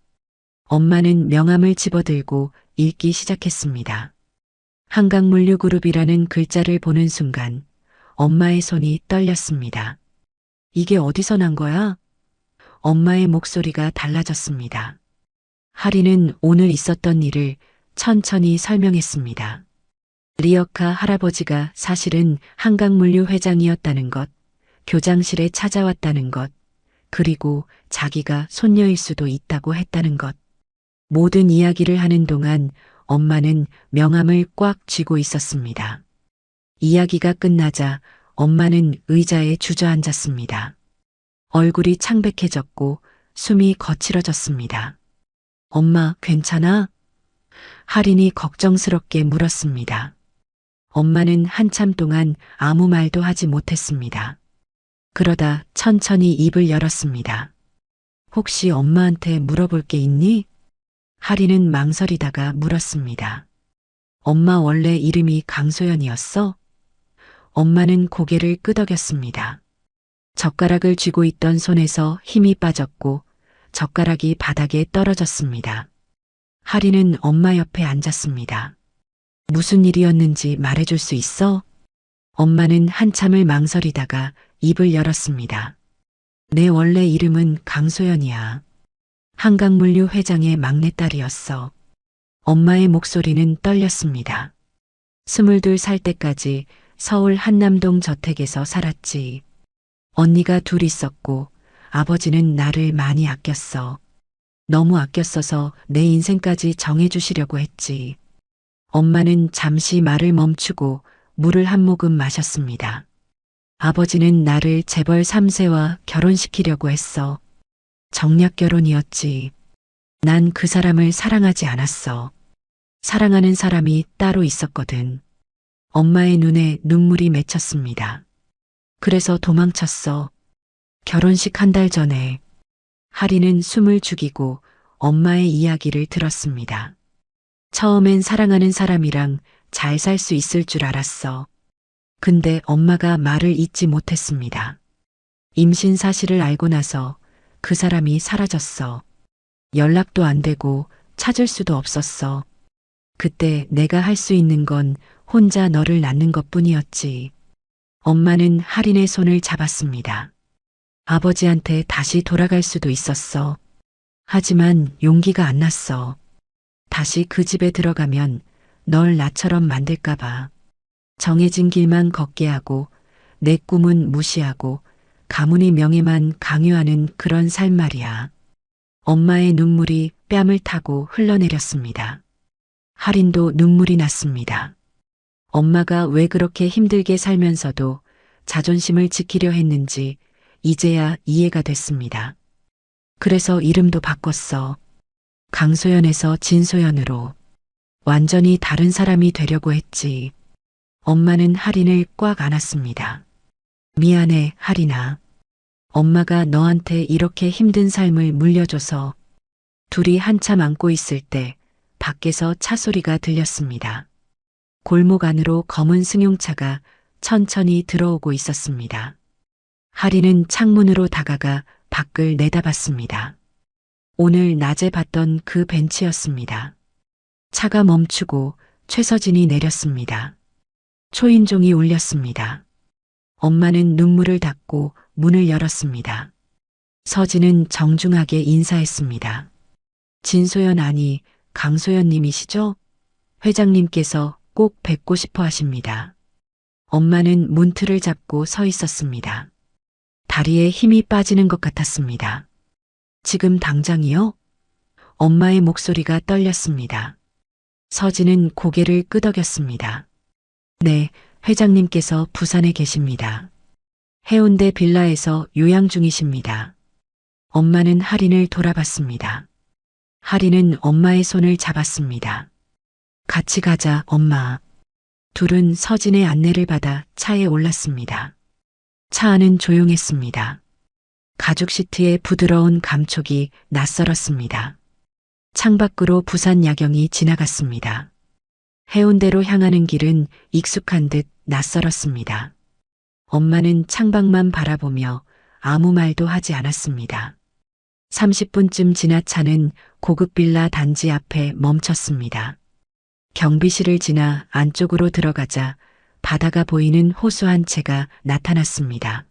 엄마는 명함을 집어들고 읽기 시작했습니다. 한강물류그룹이라는 글자를 보는 순간 엄마의 손이 떨렸습니다. 이게 어디서 난 거야? 엄마의 목소리가 달라졌습니다. 할인은 오늘 있었던 일을 천천히 설명했습니다. 리어카 할아버지가 사실은 한강물류 회장이었다는 것, 교장실에 찾아왔다는 것, 그리고 자기가 손녀일 수도 있다고 했다는 것. 모든 이야기를 하는 동안 엄마는 명함을 꽉 쥐고 있었습니다. 이야기가 끝나자 엄마는 의자에 주저앉았습니다. 얼굴이 창백해졌고 숨이 거칠어졌습니다. 엄마, 괜찮아? 할인이 걱정스럽게 물었습니다. 엄마는 한참 동안 아무 말도 하지 못했습니다. 그러다 천천히 입을 열었습니다. 혹시 엄마한테 물어볼 게 있니? 할인은 망설이다가 물었습니다. 엄마 원래 이름이 강소연이었어? 엄마는 고개를 끄덕였습니다. 젓가락을 쥐고 있던 손에서 힘이 빠졌고 젓가락이 바닥에 떨어졌습니다. 하리는 엄마 옆에 앉았습니다. 무슨 일이었는지 말해줄 수 있어? 엄마는 한참을 망설이다가 입을 열었습니다. 내 원래 이름은 강소연이야. 한강물류 회장의 막내딸이었어. 엄마의 목소리는 떨렸습니다. 22살 때까지 서울 한남동 저택에서 살았지. 언니가 둘 있었고 아버지는 나를 많이 아꼈어. 너무 아꼈어서 내 인생까지 정해주시려고 했지. 엄마는 잠시 말을 멈추고 물을 한 모금 마셨습니다. 아버지는 나를 재벌 3세와 결혼시키려고 했어. 정략 결혼이었지. 난 그 사람을 사랑하지 않았어. 사랑하는 사람이 따로 있었거든. 엄마의 눈에 눈물이 맺혔습니다. 그래서 도망쳤어. 결혼식 한 달 전에. 하리는 숨을 죽이고 엄마의 이야기를 들었습니다. 처음엔 사랑하는 사람이랑 잘 살 수 있을 줄 알았어. 근데 엄마가 말을 잇지 못했습니다. 임신 사실을 알고 나서 그 사람이 사라졌어. 연락도 안 되고 찾을 수도 없었어. 그때 내가 할 수 있는 건 혼자 너를 낳는 것뿐이었지. 엄마는 하린의 손을 잡았습니다. 아버지한테 다시 돌아갈 수도 있었어. 하지만 용기가 안 났어. 다시 그 집에 들어가면 널 나처럼 만들까봐. 정해진 길만 걷게 하고 내 꿈은 무시하고 가문의 명예만 강요하는 그런 삶 말이야. 엄마의 눈물이 뺨을 타고 흘러내렸습니다. 하린도 눈물이 났습니다. 엄마가 왜 그렇게 힘들게 살면서도 자존심을 지키려 했는지 이제야 이해가 됐습니다. 그래서 이름도 바꿨어. 강소연에서 진소연으로. 완전히 다른 사람이 되려고 했지. 엄마는 하린을 꽉 안았습니다. 미안해, 하린아. 엄마가 너한테 이렇게 힘든 삶을 물려줘서. 둘이 한참 안고 있을 때 밖에서 차 소리가 들렸습니다. 골목 안으로 검은 승용차가 천천히 들어오고 있었습니다. 하리는 창문으로 다가가 밖을 내다봤습니다. 오늘 낮에 봤던 그 벤츠였습니다. 차가 멈추고 최서진이 내렸습니다. 초인종이 울렸습니다. 엄마는 눈물을 닦고 문을 열었습니다. 서진은 정중하게 인사했습니다. 진소연 아니 강소연 님이시죠? 회장님께서 꼭 뵙고 싶어 하십니다. 엄마는 문틀을 잡고 서 있었습니다. 다리에 힘이 빠지는 것 같았습니다. 지금 당장이요? 엄마의 목소리가 떨렸습니다. 서진은 고개를 끄덕였습니다. 네, 회장님께서 부산에 계십니다. 해운대 빌라에서 요양 중이십니다. 엄마는 하린을 돌아봤습니다. 하린은 엄마의 손을 잡았습니다. 같이 가자, 엄마. 둘은 서진의 안내를 받아 차에 올랐습니다. 차 안은 조용했습니다. 가죽 시트의 부드러운 감촉이 낯설었습니다. 창밖으로 부산 야경이 지나갔습니다. 해운대로 향하는 길은 익숙한 듯 낯설었습니다. 엄마는 창밖만 바라보며 아무 말도 하지 않았습니다. 30분쯤 지나 차는 고급 빌라 단지 앞에 멈췄습니다. 경비실을 지나 안쪽으로 들어가자 바다가 보이는 호수 한 채가 나타났습니다.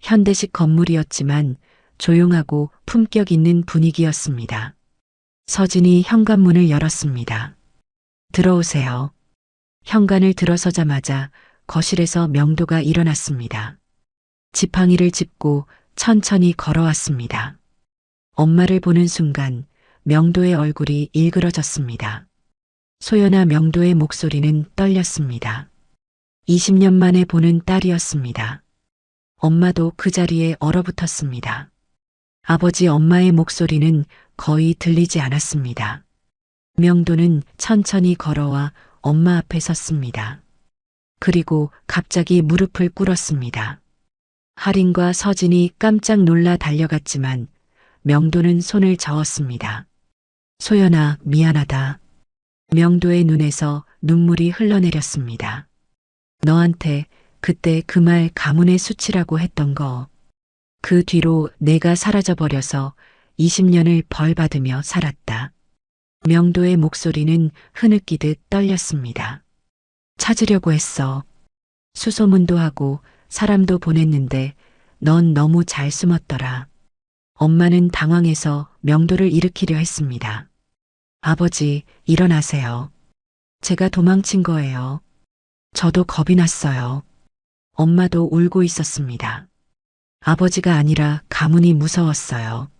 현대식 건물이었지만 조용하고 품격 있는 분위기였습니다. 서진이 현관문을 열었습니다. 들어오세요. 현관을 들어서자마자 거실에서 명도가 일어났습니다. 지팡이를 짚고 천천히 걸어왔습니다. 엄마를 보는 순간 명도의 얼굴이 일그러졌습니다. 소연아 명도의 목소리는 떨렸습니다. 20년 만에 보는 딸이었습니다. 엄마도 그 자리에 얼어붙었습니다. 아버지 엄마의 목소리는 거의 들리지 않았습니다. 명도는 천천히 걸어와 엄마 앞에 섰습니다. 그리고 갑자기 무릎을 꿇었습니다. 하린과 서진이 깜짝 놀라 달려갔지만 명도는 손을 저었습니다. 소연아, 미안하다. 명도의 눈에서 눈물이 흘러내렸습니다. 너한테 그때 그 말 가문의 수치라고 했던 거 그 뒤로 내가 사라져버려서 20년을 벌 받으며 살았다. 명도의 목소리는 흐느끼듯 떨렸습니다. 찾으려고 했어. 수소문도 하고 사람도 보냈는데 넌 너무 잘 숨었더라. 엄마는 당황해서 명도를 일으키려 했습니다. 아버지, 일어나세요. 제가 도망친 거예요. 저도 겁이 났어요. 엄마도 울고 있었습니다. 아버지가 아니라 가문이 무서웠어요.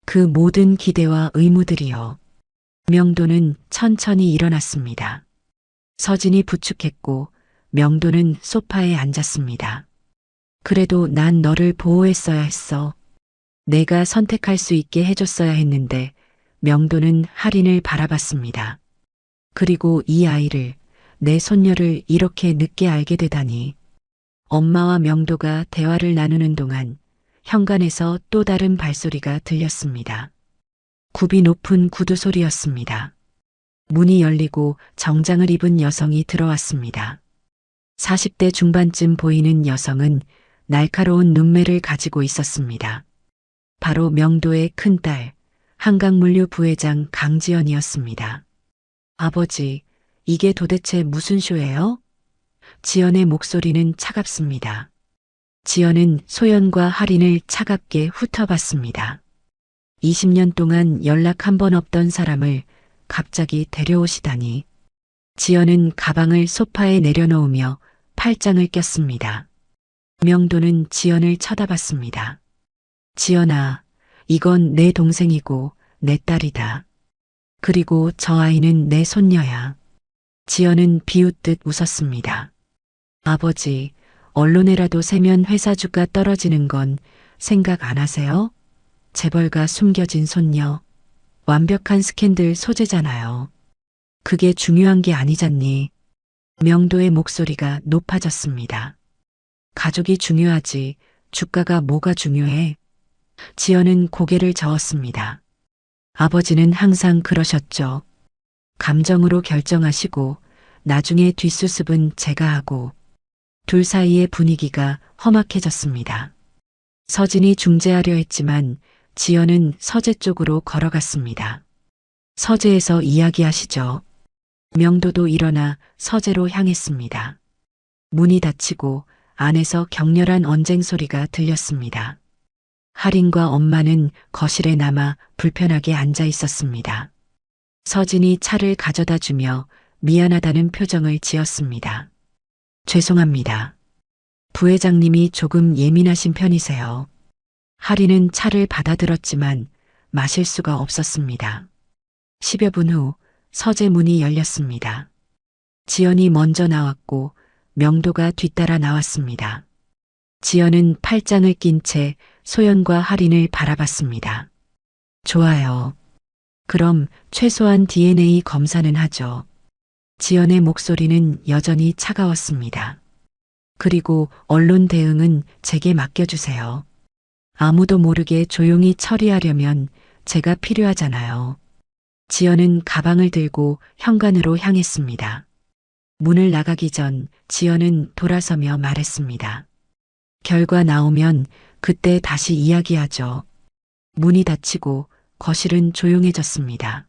그 모든 기대와 의무들이요. 명도는 천천히 일어났습니다. 서진이 부축했고 명도는 소파에 앉았습니다. 그래도 난 너를 보호했어야 했어. 내가 선택할 수 있게 해줬어야 했는데 명도는 할인을 바라봤습니다. 그리고 이 아이를, 내 손녀를 이렇게 늦게 알게 되다니. 엄마와 명도가 대화를 나누는 동안 현관에서 또 다른 발소리가 들렸습니다. 굽이 높은 구두 소리였습니다. 문이 열리고 정장을 입은 여성이 들어왔습니다. 40대 중반쯤 보이는 여성은 날카로운 눈매를 가지고 있었습니다. 바로 명도의 큰딸, 한강물류 부회장 강지연이었습니다. 아버지, 이게 도대체 무슨 쇼예요? 지연의 목소리는 차갑습니다. 지연은 소연과 할인을 차갑게 훑어봤습니다. 20년 동안 연락 한 번 없던 사람을 갑자기 데려오시다니. 지연은 가방을 소파에 내려놓으며 팔짱을 꼈습니다. 명도는 지연을 쳐다봤습니다. 지연아, 이건 내 동생이고 내 딸이다. 그리고 저 아이는 내 손녀야. 지연은 비웃듯 웃었습니다. 아버지, 언론에라도 새면 회사 주가 떨어지는 건 생각 안 하세요? 재벌가 숨겨진 손녀. 완벽한 스캔들 소재잖아요. 그게 중요한 게 아니잖니. 명도의 목소리가 높아졌습니다. 가족이 중요하지, 주가가 뭐가 중요해? 지연은 고개를 저었습니다. 아버지는 항상 그러셨죠. 감정으로 결정하시고 나중에 뒷수습은 제가 하고. 둘 사이의 분위기가 험악해졌습니다. 서진이 중재하려 했지만 지연은 서재 쪽으로 걸어갔습니다. 서재에서 이야기하시죠. 명도도 일어나 서재로 향했습니다. 문이 닫히고 안에서 격렬한 언쟁 소리가 들렸습니다. 할인과 엄마는 거실에 남아 불편하게 앉아 있었습니다. 서진이 차를 가져다 주며 미안하다는 표정을 지었습니다. 죄송합니다. 부회장님이 조금 예민하신 편이세요. 할인은 차를 받아들었지만 마실 수가 없었습니다. 10여 분 후 서재 문이 열렸습니다. 지연이 먼저 나왔고 명도가 뒤따라 나왔습니다. 지연은 팔짱을 낀 채 소연과 할인을 바라봤습니다. 좋아요. 그럼 최소한 DNA 검사는 하죠. 지연의 목소리는 여전히 차가웠습니다. 그리고 언론 대응은 제게 맡겨주세요. 아무도 모르게 조용히 처리하려면 제가 필요하잖아요. 지연은 가방을 들고 현관으로 향했습니다. 문을 나가기 전 지연은 돌아서며 말했습니다. 결과 나오면 그때 다시 이야기하죠. 문이 닫히고 거실은 조용해졌습니다.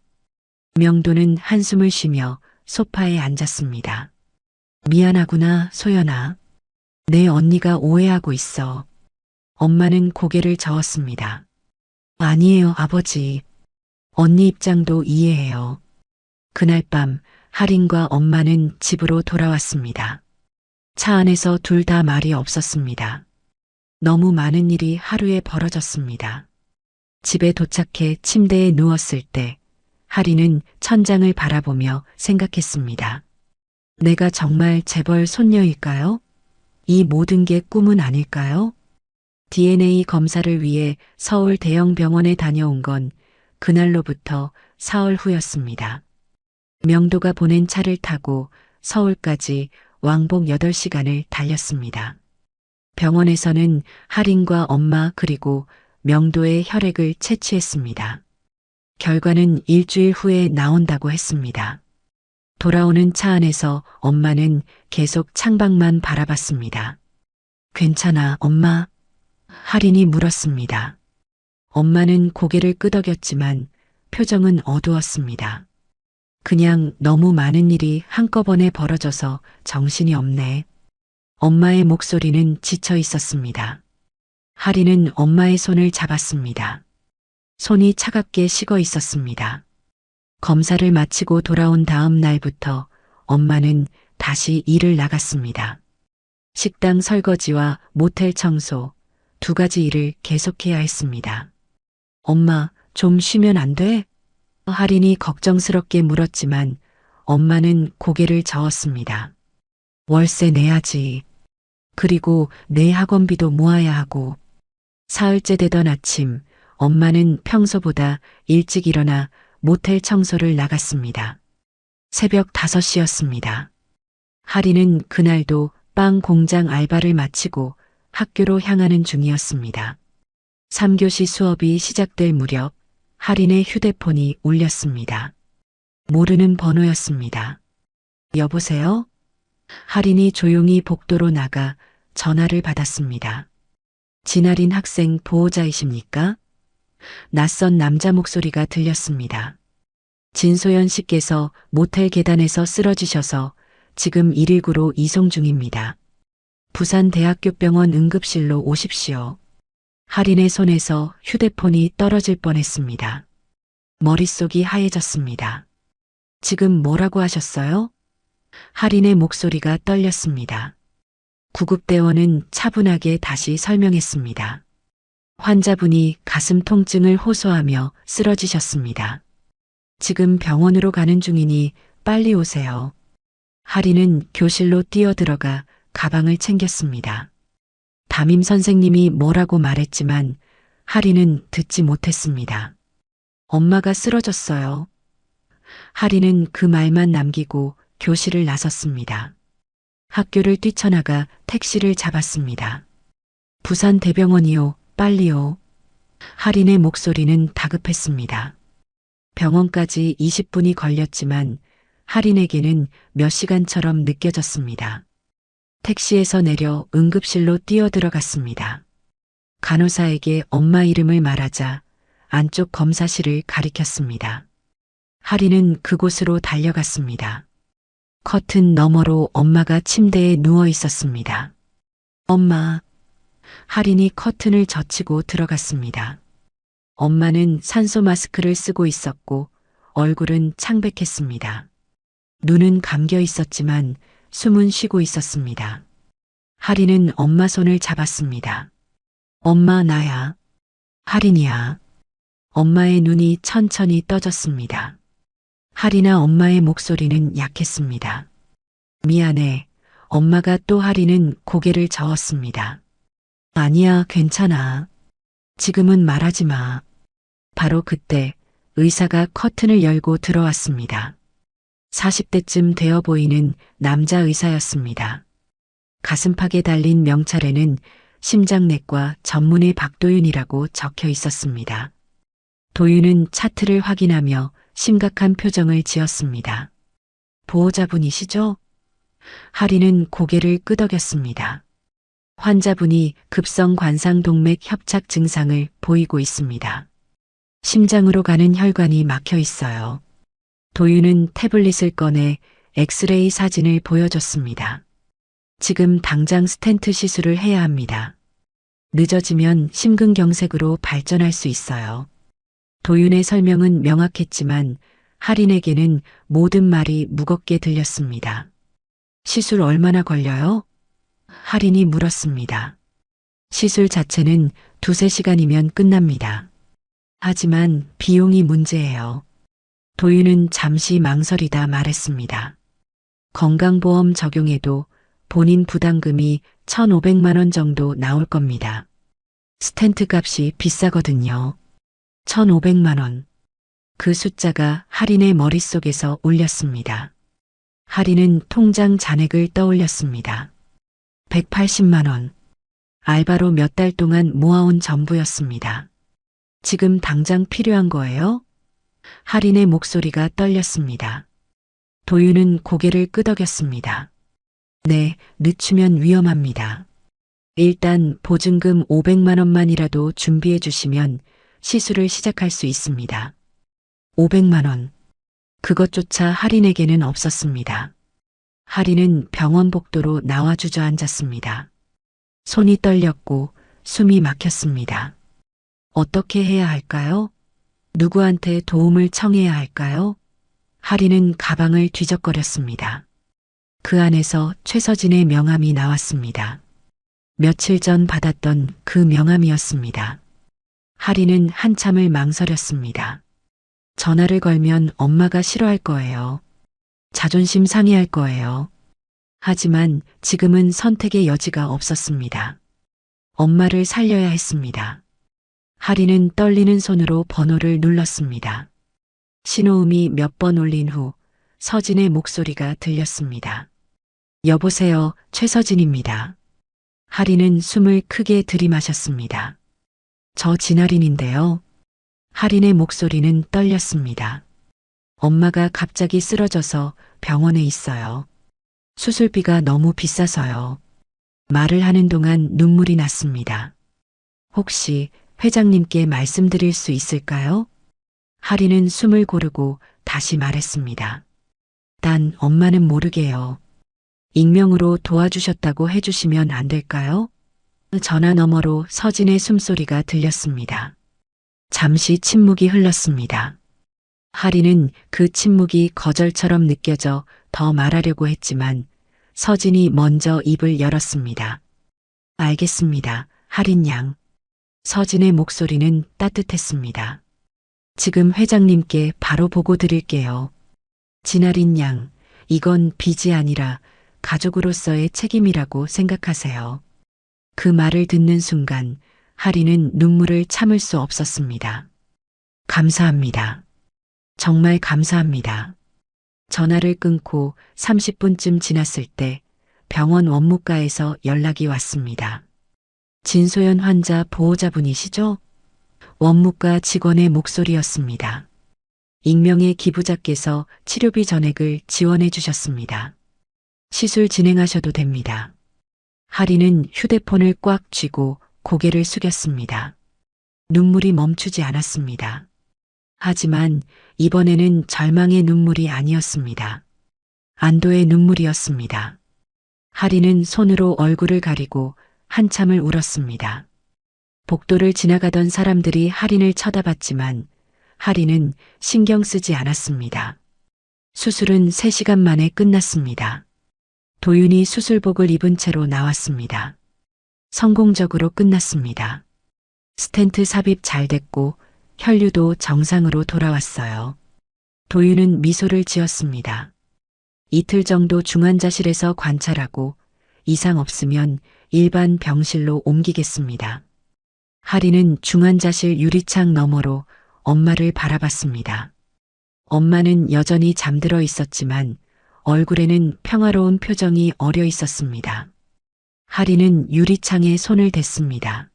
명도는 한숨을 쉬며 소파에 앉았습니다. 미안하구나, 소연아. 내 언니가 오해하고 있어. 엄마는 고개를 저었습니다. 아니에요, 아버지. 언니 입장도 이해해요. 그날 밤 할인과 엄마는 집으로 돌아왔습니다. 차 안에서 둘 다 말이 없었습니다. 너무 많은 일이 하루에 벌어졌습니다. 집에 도착해 침대에 누웠을 때 할인은 천장을 바라보며 생각했습니다. 내가 정말 재벌 손녀일까요? 이 모든 게 꿈은 아닐까요? DNA 검사를 위해 서울 대형 병원에 다녀온 건 그날로부터 사흘 후였습니다. 명도가 보낸 차를 타고 서울까지 왕복 8시간을 달렸습니다. 병원에서는 할인과 엄마 그리고 명도의 혈액을 채취했습니다. 결과는 일주일 후에 나온다고 했습니다. 돌아오는 차 안에서 엄마는 계속 창밖만 바라봤습니다. 괜찮아, 엄마. 할인이 물었습니다. 엄마는 고개를 끄덕였지만 표정은 어두웠습니다. 그냥 너무 많은 일이 한꺼번에 벌어져서 정신이 없네. 엄마의 목소리는 지쳐 있었습니다. 할인은 엄마의 손을 잡았습니다. 손이 차갑게 식어 있었습니다. 검사를 마치고 돌아온 다음 날부터 엄마는 다시 일을 나갔습니다. 식당 설거지와 모텔 청소, 두 가지 일을 계속해야 했습니다. 엄마, 좀 쉬면 안 돼? 할인이 걱정스럽게 물었지만 엄마는 고개를 저었습니다. 월세 내야지. 그리고 내 학원비도 모아야 하고. 사흘째 되던 아침, 엄마는 평소보다 일찍 일어나 모텔 청소를 나갔습니다. 새벽 5시였습니다. 할인은 그날도 빵 공장 알바를 마치고 학교로 향하는 중이었습니다. 3교시 수업이 시작될 무렵 할인의 휴대폰이 울렸습니다. 모르는 번호였습니다. 여보세요? 할인이 조용히 복도로 나가 전화를 받았습니다. 진아린 학생 보호자이십니까? 낯선 남자 목소리가 들렸습니다. 진소연 씨께서 모텔 계단에서 쓰러지셔서 지금 119로 이송 중입니다. 부산대학교병원 응급실로 오십시오. 할인의 손에서 휴대폰이 떨어질 뻔했습니다. 머릿속이 하얘졌습니다. 지금 뭐라고 하셨어요? 할인의 목소리가 떨렸습니다. 구급대원은 차분하게 다시 설명했습니다. 환자분이 가슴 통증을 호소하며 쓰러지셨습니다. 지금 병원으로 가는 중이니 빨리 오세요. 할인은 교실로 뛰어들어가 가방을 챙겼습니다. 담임 선생님이 뭐라고 말했지만 할인은 듣지 못했습니다. 엄마가 쓰러졌어요. 할인은 그 말만 남기고 교실을 나섰습니다. 학교를 뛰쳐나가 택시를 잡았습니다. 부산 대병원이요, 빨리요. 할인의 목소리는 다급했습니다. 병원까지 20분이 걸렸지만 할인에게는 몇 시간처럼 느껴졌습니다. 택시에서 내려 응급실로 뛰어들어갔습니다. 간호사에게 엄마 이름을 말하자 안쪽 검사실을 가리켰습니다. 할인은 그곳으로 달려갔습니다. 커튼 너머로 엄마가 침대에 누워 있었습니다. 엄마. 할인이 커튼을 젖히고 들어갔습니다. 엄마는 산소 마스크를 쓰고 있었고 얼굴은 창백했습니다. 눈은 감겨 있었지만 숨은 쉬고 있었습니다. 할인은 엄마 손을 잡았습니다. 엄마 나야. 할인이야. 엄마의 눈이 천천히 떠졌습니다. 할인아 엄마의 목소리는 약했습니다. 미안해. 엄마가 또 할인은 고개를 저었습니다. 아니야, 괜찮아. 지금은 말하지 마. 바로 그때 의사가 커튼을 열고 들어왔습니다. 40대쯤 되어 보이는 남자 의사였습니다. 가슴팍에 달린 명찰에는 심장내과 전문의 박도윤이라고 적혀 있었습니다. 도윤은 차트를 확인하며 심각한 표정을 지었습니다. 보호자분이시죠? 할인은 고개를 끄덕였습니다. 환자분이 급성 관상동맥 협착 증상을 보이고 있습니다. 심장으로 가는 혈관이 막혀 있어요. 도윤은 태블릿을 꺼내 엑스레이 사진을 보여줬습니다. 지금 당장 스텐트 시술을 해야 합니다. 늦어지면 심근경색으로 발전할 수 있어요. 도윤의 설명은 명확했지만 할인에게는 모든 말이 무겁게 들렸습니다. 시술 얼마나 걸려요? 할인이 물었습니다. 시술 자체는 2~3시간이면 끝납니다. 하지만 비용이 문제예요. 도윤은 잠시 망설이다 말했습니다. 건강보험 적용해도 본인 부담금이 1,500만 원 정도 나올 겁니다. 스텐트 값이 비싸거든요. 1,500만 원. 그 숫자가 할인의 머릿속에서 울렸습니다. 할인은 통장 잔액을 떠올렸습니다. 180만 원. 알바로 몇 달 동안 모아온 전부였습니다. 지금 당장 필요한 거예요? 할인의 목소리가 떨렸습니다. 도윤은 고개를 끄덕였습니다. 네, 늦추면 위험합니다. 일단 보증금 500만 원만이라도 준비해 주시면 시술을 시작할 수 있습니다. 500만 원. 그것조차 할인에게는 없었습니다. 할인은 병원 복도로 나와 주저앉았습니다. 손이 떨렸고 숨이 막혔습니다. 어떻게 해야 할까요? 누구한테 도움을 청해야 할까요? 할인은 가방을 뒤적거렸습니다. 그 안에서 최서진의 명함이 나왔습니다. 며칠 전 받았던 그 명함이었습니다. 할인은 한참을 망설였습니다. 전화를 걸면 엄마가 싫어할 거예요. 자존심 상해할 거예요. 하지만 지금은 선택의 여지가 없었습니다. 엄마를 살려야 했습니다. 할인은 떨리는 손으로 번호를 눌렀습니다. 신호음이 몇 번 울린 후 서진의 목소리가 들렸습니다. 여보세요, 최서진입니다. 할인은 숨을 크게 들이마셨습니다. 저 진할인인데요. 할인의 목소리는 떨렸습니다. 엄마가 갑자기 쓰러져서 병원에 있어요. 수술비가 너무 비싸서요. 말을 하는 동안 눈물이 났습니다. 혹시 회장님께 말씀드릴 수 있을까요? 할인은 숨을 고르고 다시 말했습니다. 단 엄마는 모르게요. 익명으로 도와주셨다고 해주시면 안 될까요? 전화 너머로 서진의 숨소리가 들렸습니다. 잠시 침묵이 흘렀습니다. 할인은 그 침묵이 거절처럼 느껴져 더 말하려고 했지만 서진이 먼저 입을 열었습니다. 알겠습니다, 할인 양. 서진의 목소리는 따뜻했습니다. 지금 회장님께 바로 보고 드릴게요. 진할인 양, 이건 빚이 아니라 가족으로서의 책임이라고 생각하세요. 그 말을 듣는 순간 할인은 눈물을 참을 수 없었습니다. 감사합니다. 정말 감사합니다. 전화를 끊고 30분쯤 지났을 때 병원 원무과에서 연락이 왔습니다. 진소연 환자 보호자분이시죠? 원무과 직원의 목소리였습니다. 익명의 기부자께서 치료비 전액을 지원해 주셨습니다. 시술 진행하셔도 됩니다. 할인은 휴대폰을 꽉 쥐고 고개를 숙였습니다. 눈물이 멈추지 않았습니다. 하지만 이번에는 절망의 눈물이 아니었습니다. 안도의 눈물이었습니다. 할인은 손으로 얼굴을 가리고 한참을 울었습니다. 복도를 지나가던 사람들이 할인을 쳐다봤지만 할인은 신경 쓰지 않았습니다. 수술은 3시간 만에 끝났습니다. 도윤이 수술복을 입은 채로 나왔습니다. 성공적으로 끝났습니다. 스텐트 삽입 잘 됐고 혈류도 정상으로 돌아왔어요. 도윤은 미소를 지었습니다. 이틀 정도 중환자실에서 관찰하고 이상 없으면 일반 병실로 옮기겠습니다. 할인은 중환자실 유리창 너머로 엄마를 바라봤습니다. 엄마는 여전히 잠들어 있었지만 얼굴에는 평화로운 표정이 어려 있었습니다. 할인은 유리창에 손을 댔습니다.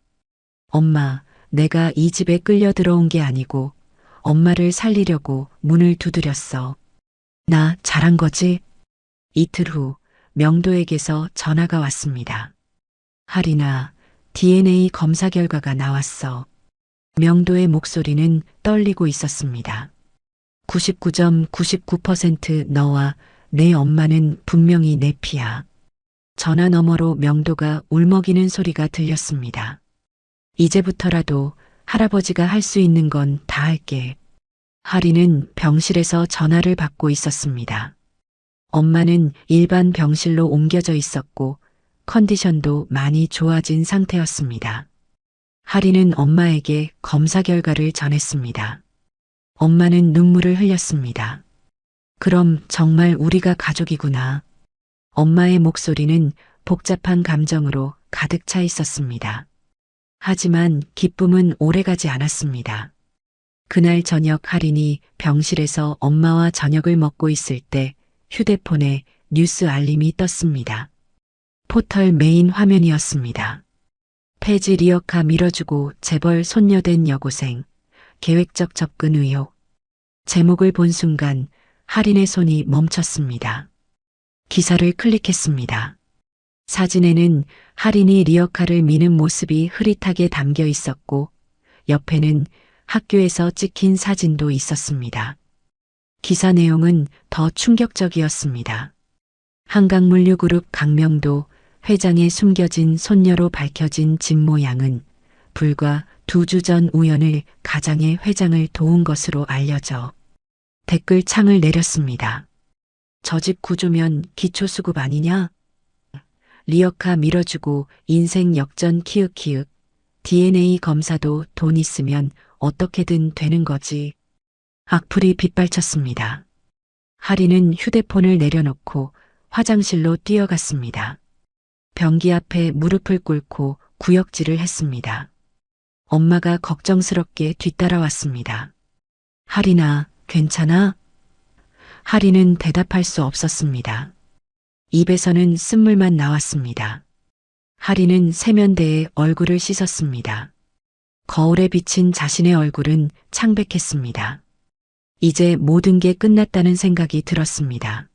엄마, 내가 이 집에 끌려 들어온 게 아니고 엄마를 살리려고 문을 두드렸어. 나 잘한 거지? 이틀 후 명도에게서 전화가 왔습니다. 할인아, DNA 검사 결과가 나왔어. 명도의 목소리는 떨리고 있었습니다. 99.99% 너와 내 엄마는 분명히 내 피야. 전화 너머로 명도가 울먹이는 소리가 들렸습니다. 이제부터라도 할아버지가 할 수 있는 건 다 할게. 할인은 병실에서 전화를 받고 있었습니다. 엄마는 일반 병실로 옮겨져 있었고 컨디션도 많이 좋아진 상태였습니다. 할인은 엄마에게 검사 결과를 전했습니다. 엄마는 눈물을 흘렸습니다. 그럼 정말 우리가 가족이구나. 엄마의 목소리는 복잡한 감정으로 가득 차 있었습니다. 하지만 기쁨은 오래가지 않았습니다. 그날 저녁 할인이 병실에서 엄마와 저녁을 먹고 있을 때 휴대폰에 뉴스 알림이 떴습니다. 포털 메인 화면이었습니다. 폐지 리어카 밀어주고 재벌 손녀된 여고생, 계획적 접근 의혹. 제목을 본 순간 할인의 손이 멈췄습니다. 기사를 클릭했습니다. 사진에는 할인이 리어카를 미는 모습이 흐릿하게 담겨 있었고 옆에는 학교에서 찍힌 사진도 있었습니다. 기사 내용은 더 충격적이었습니다. 한강물류그룹 강명도 회장의 숨겨진 손녀로 밝혀진 집 모양은 불과 2주 전 우연을 가장의 회장을 도운 것으로 알려져 댓글 창을 내렸습니다. 저 집 구조면 기초수급 아니냐? 리어카 밀어주고 인생 역전 키읔키읔. DNA 검사도 돈 있으면 어떻게든 되는 거지. 악플이 빗발쳤습니다. 할인은 휴대폰을 내려놓고 화장실로 뛰어갔습니다. 변기 앞에 무릎을 꿇고 구역질을 했습니다. 엄마가 걱정스럽게 뒤따라왔습니다. 할인아, 괜찮아? 할인은 대답할 수 없었습니다. 입에서는 쓴물만 나왔습니다. 할인은 세면대에 얼굴을 씻었습니다. 거울에 비친 자신의 얼굴은 창백했습니다. 이제 모든 게 끝났다는 생각이 들었습니다.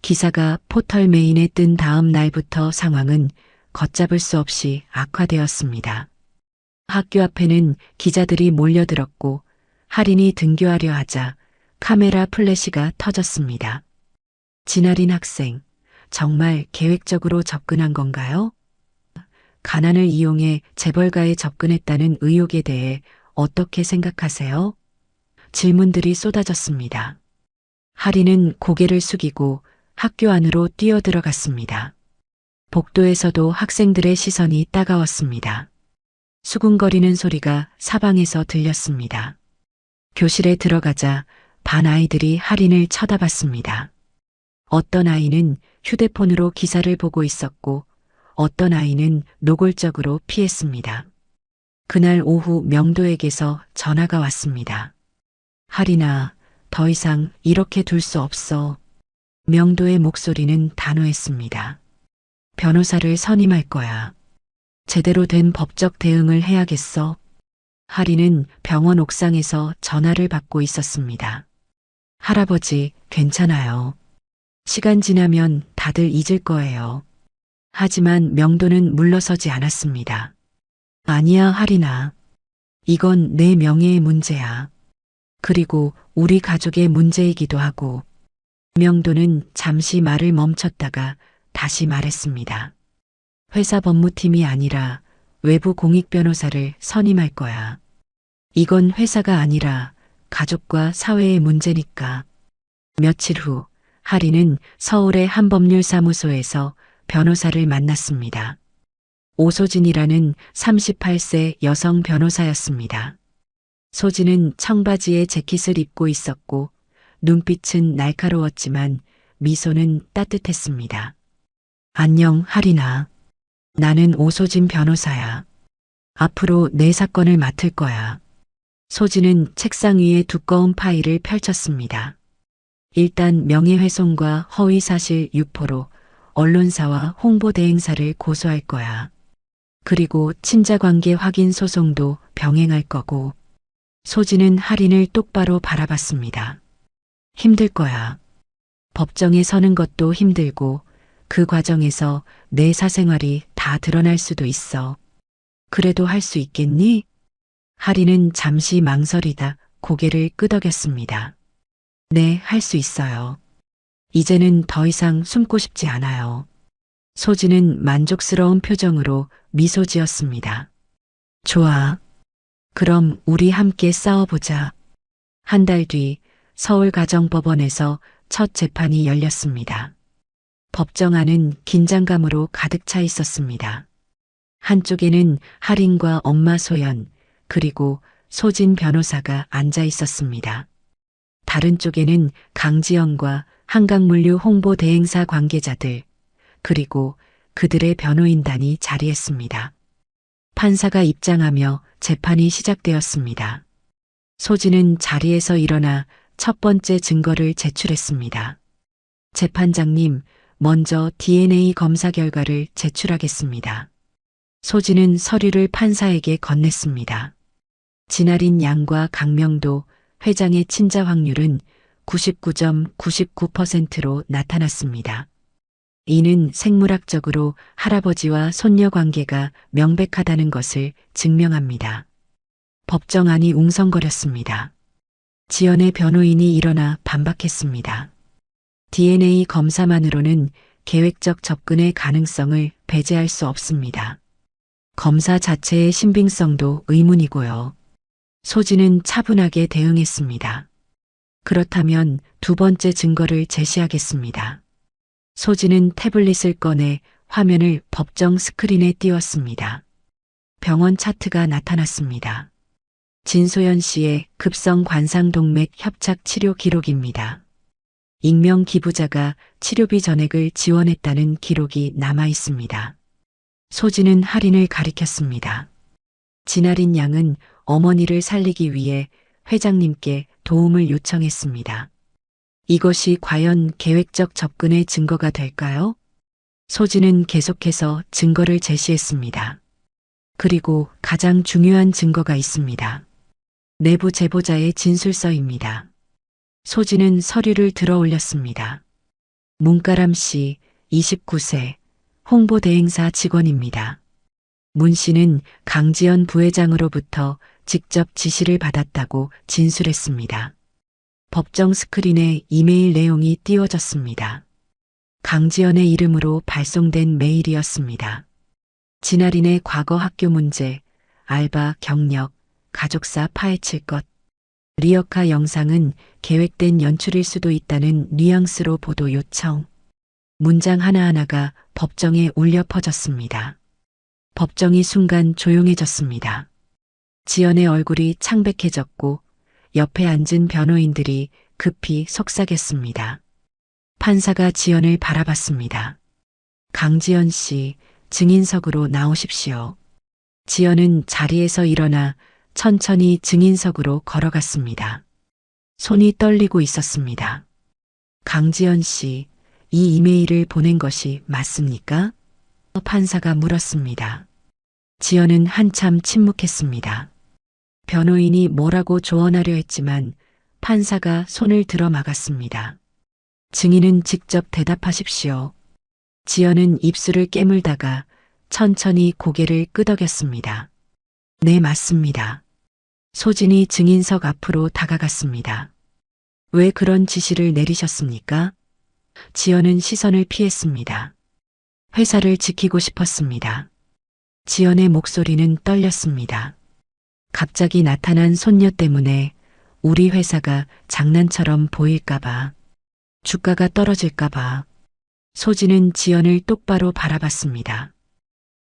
기사가 포털 메인에 뜬 다음 날부터 상황은 걷잡을 수 없이 악화되었습니다. 학교 앞에는 기자들이 몰려들었고 할인이 등교하려 하자 카메라 플래시가 터졌습니다. 진아린 학생, 정말 계획적으로 접근한 건가요? 가난을 이용해 재벌가에 접근했다는 의혹에 대해 어떻게 생각하세요? 질문들이 쏟아졌습니다. 할인은 고개를 숙이고 학교 안으로 뛰어들어갔습니다. 복도에서도 학생들의 시선이 따가웠습니다. 수군거리는 소리가 사방에서 들렸습니다. 교실에 들어가자 반 아이들이 할인을 쳐다봤습니다. 어떤 아이는 휴대폰으로 기사를 보고 있었고 어떤 아이는 노골적으로 피했습니다. 그날 오후 명도에게서 전화가 왔습니다. 할인아, 더 이상 이렇게 둘 수 없어. 명도의 목소리는 단호했습니다. 변호사를 선임할 거야. 제대로 된 법적 대응을 해야겠어. 할인은 병원 옥상에서 전화를 받고 있었습니다. 할아버지, 괜찮아요. 시간 지나면 다들 잊을 거예요. 하지만 명도는 물러서지 않았습니다. 아니야, 할인아. 이건 내 명예의 문제야. 그리고 우리 가족의 문제이기도 하고. 명도는 잠시 말을 멈췄다가 다시 말했습니다. 회사 법무팀이 아니라 외부 공익 변호사를 선임할 거야. 이건 회사가 아니라 가족과 사회의 문제니까. 며칠 후 할인은 서울의 한 법률사무소에서 변호사를 만났습니다. 오소진이라는 38세 여성 변호사였습니다. 소진은 청바지에 재킷을 입고 있었고 눈빛은 날카로웠지만 미소는 따뜻했습니다. 안녕, 할인아. 나는 오소진 변호사야. 앞으로 내 사건을 맡을 거야. 소진은 책상 위에 두꺼운 파일을 펼쳤습니다. 일단 명예훼손과 허위사실 유포로 언론사와 홍보대행사를 고소할 거야. 그리고 친자관계 확인 소송도 병행할 거고. 소진은 할인을 똑바로 바라봤습니다. 힘들 거야. 법정에 서는 것도 힘들고 그 과정에서 내 사생활이 다 드러날 수도 있어. 그래도 할 수 있겠니? 할인은 잠시 망설이다 고개를 끄덕였습니다. 네, 할 수 있어요. 이제는 더 이상 숨고 싶지 않아요. 소진은 만족스러운 표정으로 미소 지었습니다. 좋아. 그럼 우리 함께 싸워보자. 한 달 뒤 서울가정법원에서 첫 재판이 열렸습니다. 법정 안은 긴장감으로 가득 차 있었습니다. 한쪽에는 할인과 엄마 소연, 그리고 소진 변호사가 앉아 있었습니다. 다른 쪽에는 강지영과 한강물류 홍보대행사 관계자들, 그리고 그들의 변호인단이 자리했습니다. 판사가 입장하며 재판이 시작되었습니다. 소진은 자리에서 일어나 첫 번째 증거를 제출했습니다. 재판장님, 먼저 DNA 검사 결과를 제출하겠습니다. 소진은 서류를 판사에게 건넸습니다. 진아린 양과 강명도 회장의 친자 확률은 99.99%로 나타났습니다. 이는 생물학적으로 할아버지와 손녀 관계가 명백하다는 것을 증명합니다. 법정 안이 웅성거렸습니다. 지연의 변호인이 일어나 반박했습니다. DNA 검사만으로는 계획적 접근의 가능성을 배제할 수 없습니다. 검사 자체의 신빙성도 의문이고요. 소진은 차분하게 대응했습니다. 그렇다면 두 번째 증거를 제시하겠습니다. 소진은 태블릿을 꺼내 화면을 법정 스크린에 띄웠습니다. 병원 차트가 나타났습니다. 진소연 씨의 급성 관상동맥 협착 치료 기록입니다. 익명 기부자가 치료비 전액을 지원했다는 기록이 남아 있습니다. 소진은 할인을 가리켰습니다. 진할인 양은 어머니를 살리기 위해 회장님께 도움을 요청했습니다. 이것이 과연 계획적 접근의 증거가 될까요? 소진은 계속해서 증거를 제시했습니다. 그리고 가장 중요한 증거가 있습니다. 내부 제보자의 진술서입니다. 소진은 서류를 들어 올렸습니다. 문가람 씨, 29세, 홍보대행사 직원입니다. 문 씨는 강지연 부회장으로부터 직접 지시를 받았다고 진술했습니다. 법정 스크린에 이메일 내용이 띄워졌습니다. 강지연의 이름으로 발송된 메일이었습니다. 진할인의 과거 학교 문제, 알바, 경력, 가족사 파헤칠 것. 리어카 영상은 계획된 연출일 수도 있다는 뉘앙스로 보도 요청. 문장 하나하나가 법정에 울려 퍼졌습니다. 법정이 순간 조용해졌습니다. 지연의 얼굴이 창백해졌고 옆에 앉은 변호인들이 급히 속삭였습니다. 판사가 지연을 바라봤습니다. 강지연 씨, 증인석으로 나오십시오. 지연은 자리에서 일어나 천천히 증인석으로 걸어갔습니다. 손이 떨리고 있었습니다. 강지연 씨, 이 이메일을 보낸 것이 맞습니까? 판사가 물었습니다. 지연은 한참 침묵했습니다. 변호인이 뭐라고 조언하려 했지만 판사가 손을 들어 막았습니다. 증인은 직접 대답하십시오. 지연은 입술을 깨물다가 천천히 고개를 끄덕였습니다. 네, 맞습니다. 소진이 증인석 앞으로 다가갔습니다. 왜 그런 지시를 내리셨습니까? 지연은 시선을 피했습니다. 회사를 지키고 싶었습니다. 지연의 목소리는 떨렸습니다. 갑자기 나타난 손녀 때문에 우리 회사가 장난처럼 보일까봐, 주가가 떨어질까봐. 소진은 지연을 똑바로 바라봤습니다.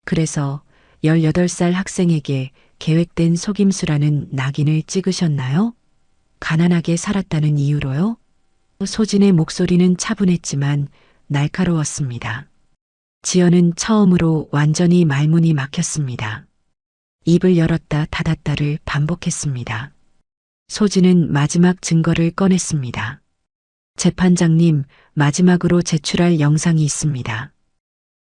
그래서 18살 학생에게 계획된 속임수라는 낙인을 찍으셨나요? 가난하게 살았다는 이유로요? 소진의 목소리는 차분했지만 날카로웠습니다. 지연은 처음으로 완전히 말문이 막혔습니다. 입을 열었다 닫았다를 반복했습니다. 소진은 마지막 증거를 꺼냈습니다. 재판장님, 마지막으로 제출할 영상이 있습니다.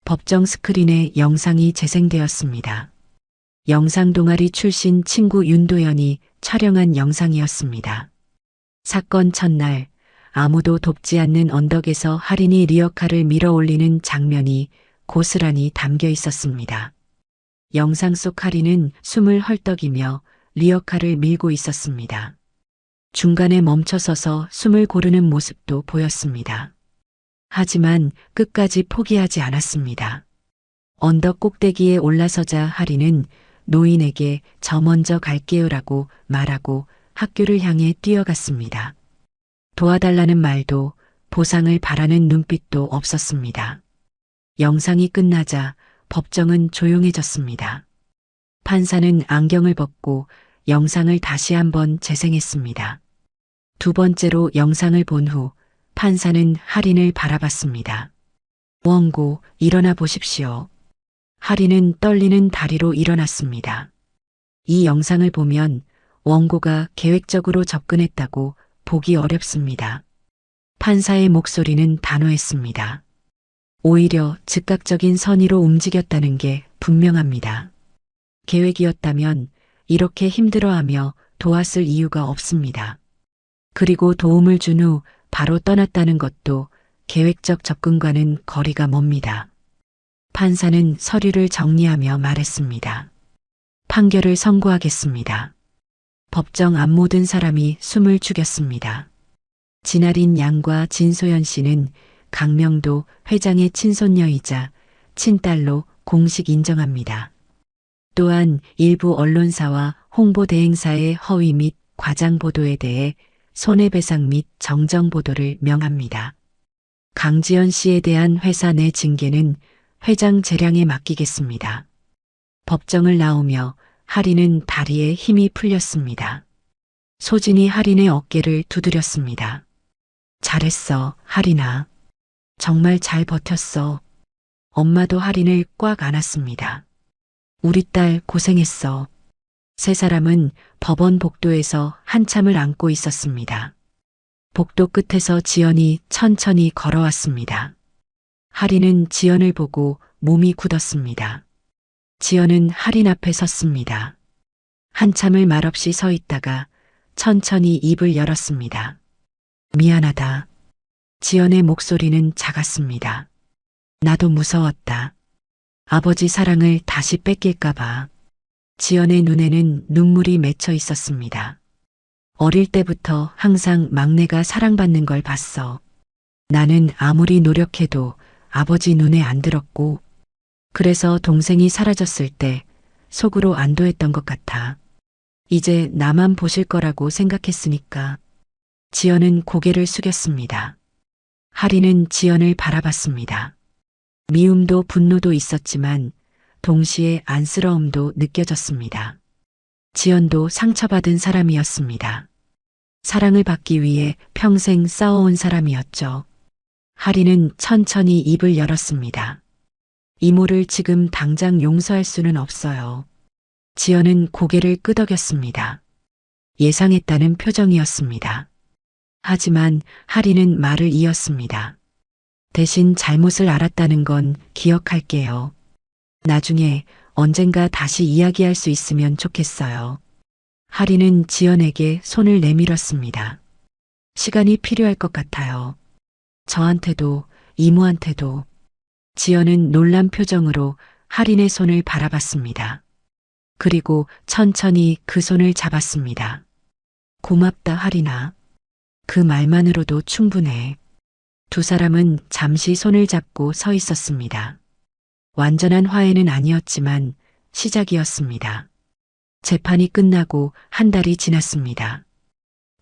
법정 스크린에 영상이 재생되었습니다. 영상 동아리 출신 친구 윤도현이 촬영한 영상이었습니다. 사건 첫날, 아무도 돕지 않는 언덕에서 할인이 리어카를 밀어 올리는 장면이 고스란히 담겨 있었습니다. 영상 속 할인은 숨을 헐떡이며 리어카를 밀고 있었습니다. 중간에 멈춰서서 숨을 고르는 모습도 보였습니다. 하지만 끝까지 포기하지 않았습니다. 언덕 꼭대기에 올라서자 할인은 노인에게 저 먼저 갈게요라고 말하고 학교를 향해 뛰어갔습니다. 도와달라는 말도 보상을 바라는 눈빛도 없었습니다. 영상이 끝나자 법정은 조용해졌습니다. 판사는 안경을 벗고 영상을 다시 한번 재생했습니다. 두 번째로 영상을 본 후 판사는 할인을 바라봤습니다. 원고, 일어나 보십시오. 할인은 떨리는 다리로 일어났습니다. 이 영상을 보면 원고가 계획적으로 접근했다고 보기 어렵습니다. 판사의 목소리는 단호했습니다. 오히려 즉각적인 선의로 움직였다는 게 분명합니다. 계획이었다면 이렇게 힘들어하며 도왔을 이유가 없습니다. 그리고 도움을 준 후 바로 떠났다는 것도 계획적 접근과는 거리가 멉니다. 판사는 서류를 정리하며 말했습니다. 판결을 선고하겠습니다. 법정 앞 모든 사람이 숨을 죽였습니다. 진아린 양과 진소연 씨는 강명도 회장의 친손녀이자 친딸로 공식 인정합니다. 또한 일부 언론사와 홍보대행사의 허위 및 과장 보도에 대해 손해배상 및 정정 보도를 명합니다. 강지연 씨에 대한 회사 내 징계는 회장 재량에 맡기겠습니다. 법정을 나오며 하리는 다리에 힘이 풀렸습니다. 소진이 하린의 어깨를 두드렸습니다. 잘했어, 하린아. 정말 잘 버텼어. 엄마도 하린을 꽉 안았습니다. 우리 딸 고생했어. 세 사람은 법원 복도에서 한참을 앉고 있었습니다. 복도 끝에서 지연이 천천히 걸어왔습니다. 하린은 지연을 보고 몸이 굳었습니다. 지연은 하린 앞에 섰습니다. 한참을 말없이 서 있다가 천천히 입을 열었습니다. 미안하다. 지연의 목소리는 작았습니다. 나도 무서웠다. 아버지 사랑을 다시 뺏길까봐. 지연의 눈에는 눈물이 맺혀 있었습니다. 어릴 때부터 항상 막내가 사랑받는 걸 봤어. 나는 아무리 노력해도 아버지 눈에 안 들었고, 그래서 동생이 사라졌을 때 속으로 안도했던 것 같아. 이제 나만 보실 거라고 생각했으니까. 지연은 고개를 숙였습니다. 하리는 지연을 바라봤습니다. 미움도 분노도 있었지만 동시에 안쓰러움도 느껴졌습니다. 지연도 상처받은 사람이었습니다. 사랑을 받기 위해 평생 싸워온 사람이었죠. 하리는 천천히 입을 열었습니다. 이모를 지금 당장 용서할 수는 없어요. 지연은 고개를 끄덕였습니다. 예상했다는 표정이었습니다. 하지만 하리는 말을 이었습니다. 대신 잘못을 알았다는 건 기억할게요. 나중에 언젠가 다시 이야기할 수 있으면 좋겠어요. 하리는 지연에게 손을 내밀었습니다. 시간이 필요할 것 같아요. 저한테도 이모한테도. 지연은 놀란 표정으로 하린의 손을 바라봤습니다. 그리고 천천히 그 손을 잡았습니다. 고맙다, 하린아. 그 말만으로도 충분해. 두 사람은 잠시 손을 잡고 서 있었습니다. 완전한 화해는 아니었지만 시작이었습니다. 재판이 끝나고 한 달이 지났습니다.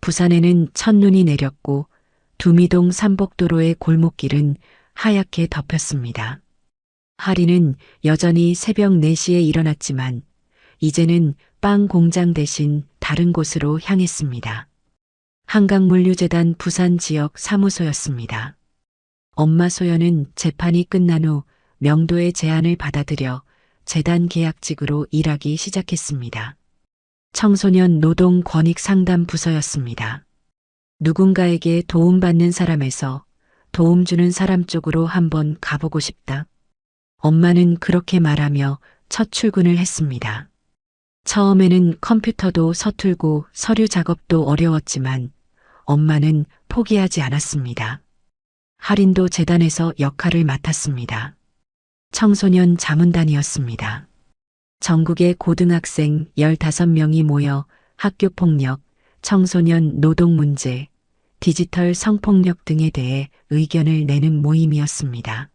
부산에는 첫눈이 내렸고 두미동 삼복도로의 골목길은 하얗게 덮였습니다. 하리는 여전히 새벽 4시에 일어났지만 이제는 빵 공장 대신 다른 곳으로 향했습니다. 한강물류재단 부산 지역 사무소였습니다. 엄마 소연은 재판이 끝난 후 명도의 제안을 받아들여 재단 계약직으로 일하기 시작했습니다. 청소년 노동 권익 상담 부서였습니다. 누군가에게 도움받는 사람에서 도움 주는 사람 쪽으로 한번 가보고 싶다. 엄마는 그렇게 말하며 첫 출근을 했습니다. 처음에는 컴퓨터도 서툴고 서류 작업도 어려웠지만 엄마는 포기하지 않았습니다. 할인도 재단에서 역할을 맡았습니다. 청소년 자문단이었습니다. 전국의 고등학생 15명이 모여 학교폭력, 청소년 노동 문제, 디지털 성폭력 등에 대해 의견을 내는 모임이었습니다.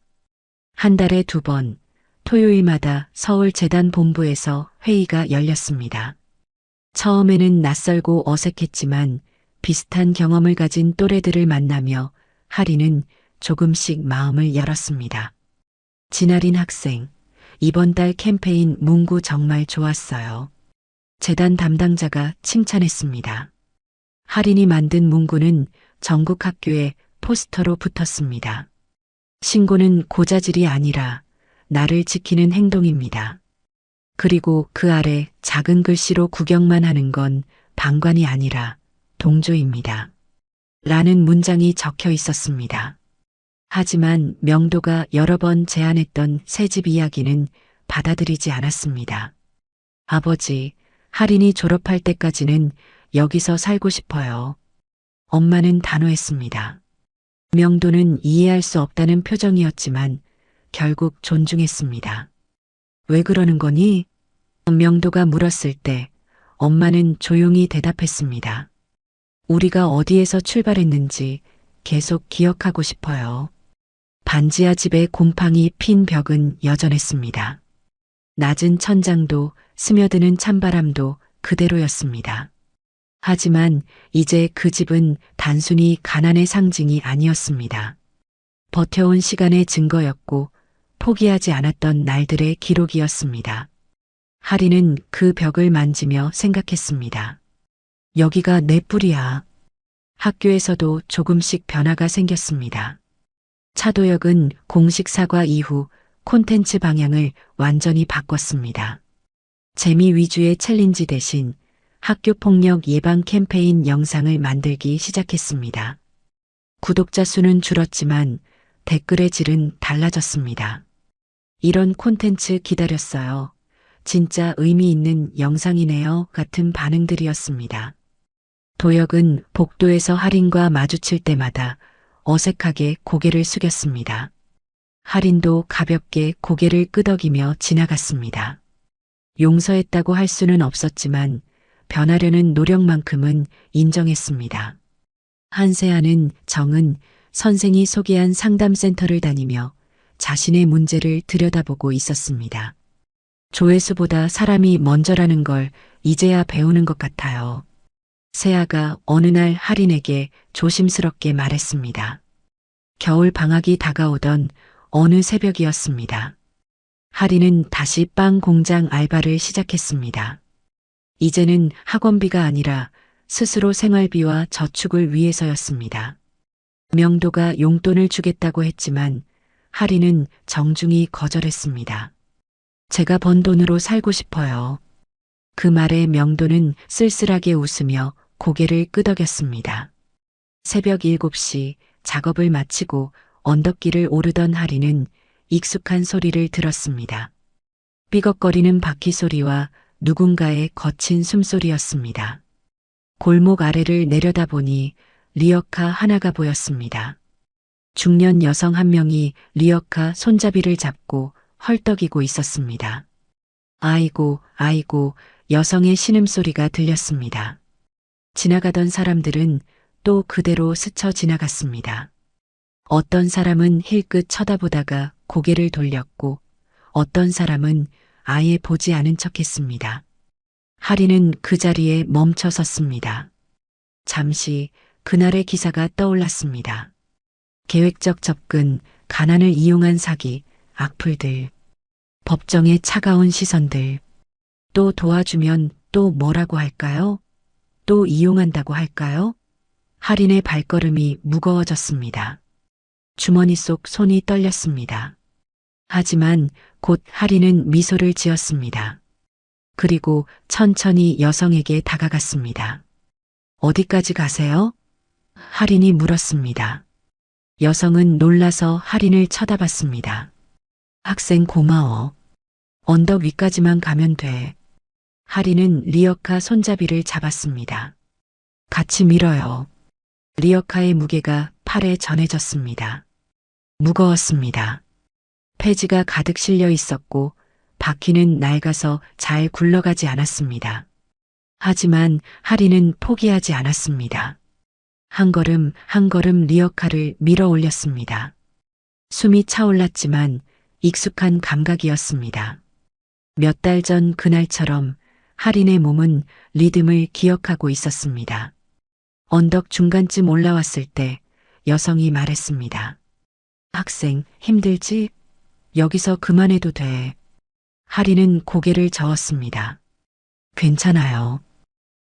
한 달에 2번, 토요일마다 서울 재단 본부에서 회의가 열렸습니다. 처음에는 낯설고 어색했지만 비슷한 경험을 가진 또래들을 만나며 하리는 조금씩 마음을 열었습니다. 진아린 학생, 이번 달 캠페인 문구 정말 좋았어요. 재단 담당자가 칭찬했습니다. 하린이 만든 문구는 전국 학교에 포스터로 붙었습니다. 신고는 고자질이 아니라 나를 지키는 행동입니다. 그리고 그 아래 작은 글씨로 구경만 하는 건 방관이 아니라 동조입니다. 라는 문장이 적혀 있었습니다. 하지만 명도가 여러 번 제안했던 새집 이야기는 받아들이지 않았습니다. 아버지, 하린이 졸업할 때까지는 여기서 살고 싶어요. 엄마는 단호했습니다. 명도는 이해할 수 없다는 표정이었지만 결국 존중했습니다. 왜 그러는 거니? 명도가 물었을 때 엄마는 조용히 대답했습니다. 우리가 어디에서 출발했는지 계속 기억하고 싶어요. 반지하 집의 곰팡이 핀 벽은 여전했습니다. 낮은 천장도 스며드는 찬바람도 그대로였습니다. 하지만 이제 그 집은 단순히 가난의 상징이 아니었습니다. 버텨온 시간의 증거였고 포기하지 않았던 날들의 기록이었습니다. 하리는 그 벽을 만지며 생각했습니다. 여기가 내 뿌리야. 학교에서도 조금씩 변화가 생겼습니다. 차도혁은 공식 사과 이후 콘텐츠 방향을 완전히 바꿨습니다. 재미 위주의 챌린지 대신 학교폭력 예방 캠페인 영상을 만들기 시작했습니다. 구독자 수는 줄었지만 댓글의 질은 달라졌습니다. 이런 콘텐츠 기다렸어요. 진짜 의미 있는 영상이네요. 같은 반응들이었습니다. 도혁은 복도에서 할인과 마주칠 때마다 어색하게 고개를 숙였습니다. 할인도 가볍게 고개를 끄덕이며 지나갔습니다. 용서했다고 할 수는 없었지만 변하려는 노력만큼은 인정했습니다. 한세아는 정은 선생이 소개한 상담센터를 다니며 자신의 문제를 들여다보고 있었습니다. 조회수보다 사람이 먼저라는 걸 이제야 배우는 것 같아요. 세아가 어느 날 할인에게 조심스럽게 말했습니다. 겨울 방학이 다가오던 어느 새벽이었습니다. 할인은 다시 빵 공장 알바를 시작했습니다. 이제는 학원비가 아니라 스스로 생활비와 저축을 위해서였습니다. 명도가 용돈을 주겠다고 했지만 할인은 정중히 거절했습니다. 제가 번 돈으로 살고 싶어요. 그 말에 명도는 쓸쓸하게 웃으며 고개를 끄덕였습니다. 새벽 7시 작업을 마치고 언덕길을 오르던 할인은 익숙한 소리를 들었습니다. 삐걱거리는 바퀴 소리와 누군가의 거친 숨소리였습니다. 골목 아래를 내려다보니 리어카 하나가 보였습니다. 중년 여성 한 명이 리어카 손잡이를 잡고 헐떡이고 있었습니다. 아이고, 아이고, 여성의 신음소리가 들렸습니다. 지나가던 사람들은 또 그대로 스쳐 지나갔습니다. 어떤 사람은 힐끗 쳐다보다가 고개를 돌렸고 어떤 사람은 아예 보지 않은 척했습니다. 할인은 그 자리에 멈춰 섰습니다. 잠시 그날의 기사가 떠올랐습니다. 계획적 접근, 가난을 이용한 사기, 악플들, 법정의 차가운 시선들, 또 도와주면 또 뭐라고 할까요? 또 이용한다고 할까요? 할인의 발걸음이 무거워졌습니다. 주머니 속 손이 떨렸습니다. 하지만 곧 할인은 미소를 지었습니다. 그리고 천천히 여성에게 다가갔습니다. 어디까지 가세요? 할인이 물었습니다. 여성은 놀라서 할인을 쳐다봤습니다. 학생 고마워. 언덕 위까지만 가면 돼. 할인은 리어카 손잡이를 잡았습니다. 같이 밀어요. 리어카의 무게가 팔에 전해졌습니다. 무거웠습니다. 폐지가 가득 실려 있었고 바퀴는 낡아서 잘 굴러가지 않았습니다. 하지만 할인은 포기하지 않았습니다. 한 걸음 한 걸음 리어카를 밀어 올렸습니다. 숨이 차올랐지만 익숙한 감각이었습니다. 몇 달 전 그날처럼 할인의 몸은 리듬을 기억하고 있었습니다. 언덕 중간쯤 올라왔을 때 여성이 말했습니다. 학생, 힘들지? 여기서 그만해도 돼. 할인은 고개를 저었습니다. 괜찮아요.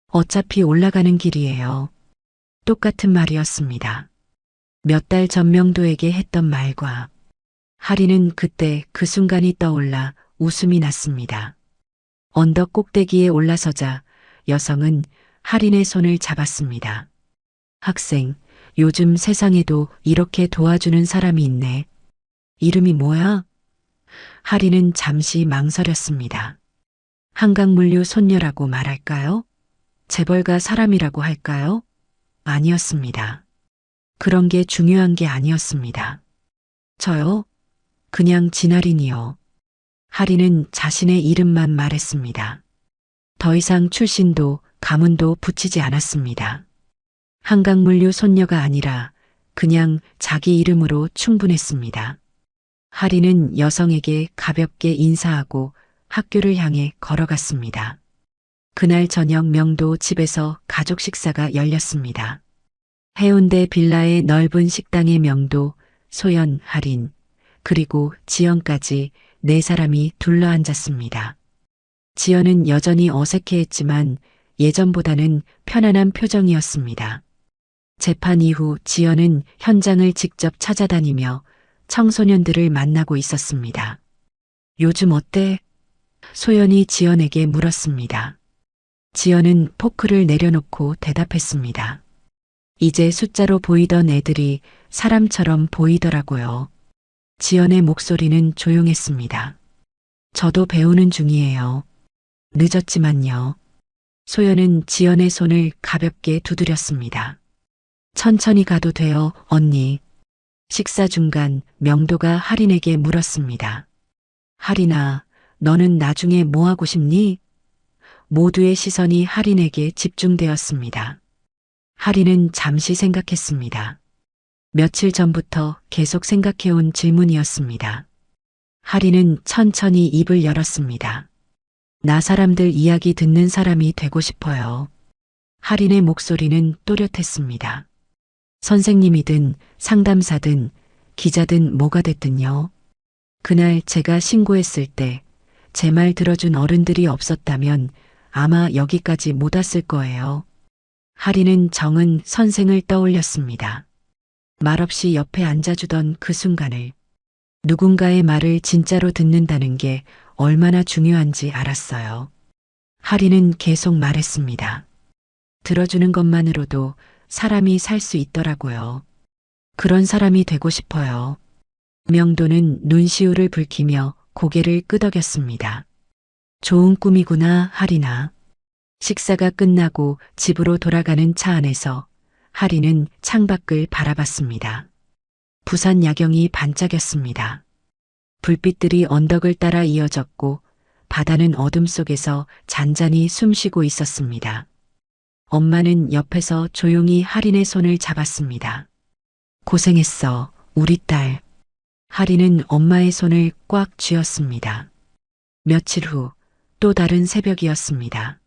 어차피 올라가는 길이에요. 똑같은 말이었습니다. 몇 달 전 명도에게 했던 말과 할인은 그때 그 순간이 떠올라 웃음이 났습니다. 언덕 꼭대기에 올라서자 여성은 할인의 손을 잡았습니다. 학생, 요즘 세상에도 이렇게 도와주는 사람이 있네. 이름이 뭐야? 할인은 잠시 망설였습니다. 한강물류 손녀라고 말할까요? 재벌가 사람이라고 할까요? 아니었습니다. 그런 게 중요한 게 아니었습니다. 저요? 그냥 진할인이요. 할인은 자신의 이름만 말했습니다. 더 이상 출신도 가문도 붙이지 않았습니다. 한강물류 손녀가 아니라 그냥 자기 이름으로 충분했습니다. 할인은 여성에게 가볍게 인사하고 학교를 향해 걸어갔습니다. 그날 저녁 명도 집에서 가족 식사가 열렸습니다. 해운대 빌라의 넓은 식당의 명도, 소연, 할인, 그리고 지연까지 네 사람이 둘러앉았습니다. 지연은 여전히 어색해했지만 예전보다는 편안한 표정이었습니다. 재판 이후 지연은 현장을 직접 찾아다니며 청소년들을 만나고 있었습니다. 요즘 어때? 소연이 지연에게 물었습니다. 지연은 포크를 내려놓고 대답했습니다. 이제 숫자로 보이던 애들이 사람처럼 보이더라고요. 지연의 목소리는 조용했습니다. 저도 배우는 중이에요. 늦었지만요. 소연은 지연의 손을 가볍게 두드렸습니다. 천천히 가도 돼요, 언니. 식사 중간 명도가 할인에게 물었습니다. 할인아, 너는 나중에 뭐 하고 싶니? 모두의 시선이 할인에게 집중되었습니다. 할인은 잠시 생각했습니다. 며칠 전부터 계속 생각해온 질문이었습니다. 할인은 천천히 입을 열었습니다. 나 사람들 이야기 듣는 사람이 되고 싶어요. 할인의 목소리는 또렷했습니다. 선생님이든 상담사든 기자든 뭐가 됐든요. 그날 제가 신고했을 때 제 말 들어준 어른들이 없었다면 아마 여기까지 못 왔을 거예요. 할인은 정은 선생을 떠올렸습니다. 말없이 옆에 앉아주던 그 순간을, 누군가의 말을 진짜로 듣는다는 게 얼마나 중요한지 알았어요. 할인은 계속 말했습니다. 들어주는 것만으로도 사람이 살 수 있더라고요. 그런 사람이 되고 싶어요. 명도는 눈시울을 붉히며 고개를 끄덕였습니다. 좋은 꿈이구나, 할인아. 식사가 끝나고 집으로 돌아가는 차 안에서 할인은 창밖을 바라봤습니다. 부산 야경이 반짝였습니다. 불빛들이 언덕을 따라 이어졌고 바다는 어둠 속에서 잔잔히 숨쉬고 있었습니다. 엄마는 옆에서 조용히 할인의 손을 잡았습니다. 고생했어, 우리 딸. 할인은 엄마의 손을 꽉 쥐었습니다. 며칠 후 또 다른 새벽이었습니다.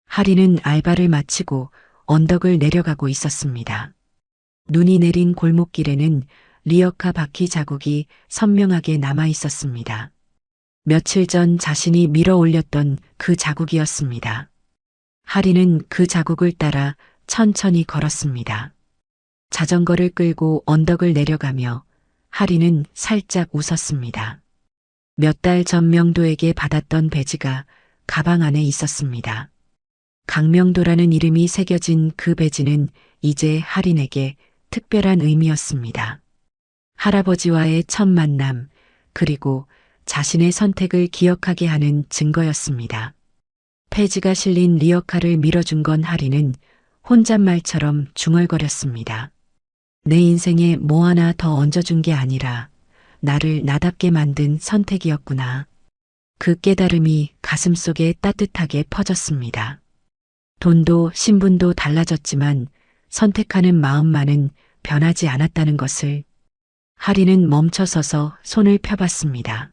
할인은 알바를 마치고 언덕을 내려가고 있었습니다. 눈이 내린 골목길에는 리어카 바퀴 자국이 선명하게 남아 있었습니다. 며칠 전 자신이 밀어 올렸던 그 자국이었습니다. 할인은 그 자국을 따라 천천히 걸었습니다. 자전거를 끌고 언덕을 내려가며 할인은 살짝 웃었습니다. 몇 달 전 명도에게 받았던 배지가 가방 안에 있었습니다. 강명도라는 이름이 새겨진 그 배지는 이제 할인에게 특별한 의미였습니다. 할아버지와의 첫 만남, 그리고 자신의 선택을 기억하게 하는 증거였습니다. 폐지가 실린 리어카를 밀어준 건 할인은 혼잣말처럼 중얼거렸습니다. 내 인생에 뭐 하나 더 얹어준 게 아니라 나를 나답게 만든 선택이었구나. 그 깨달음이 가슴속에 따뜻하게 퍼졌습니다. 돈도 신분도 달라졌지만 선택하는 마음만은 변하지 않았다는 것을. 할인은 멈춰서서 손을 펴봤습니다.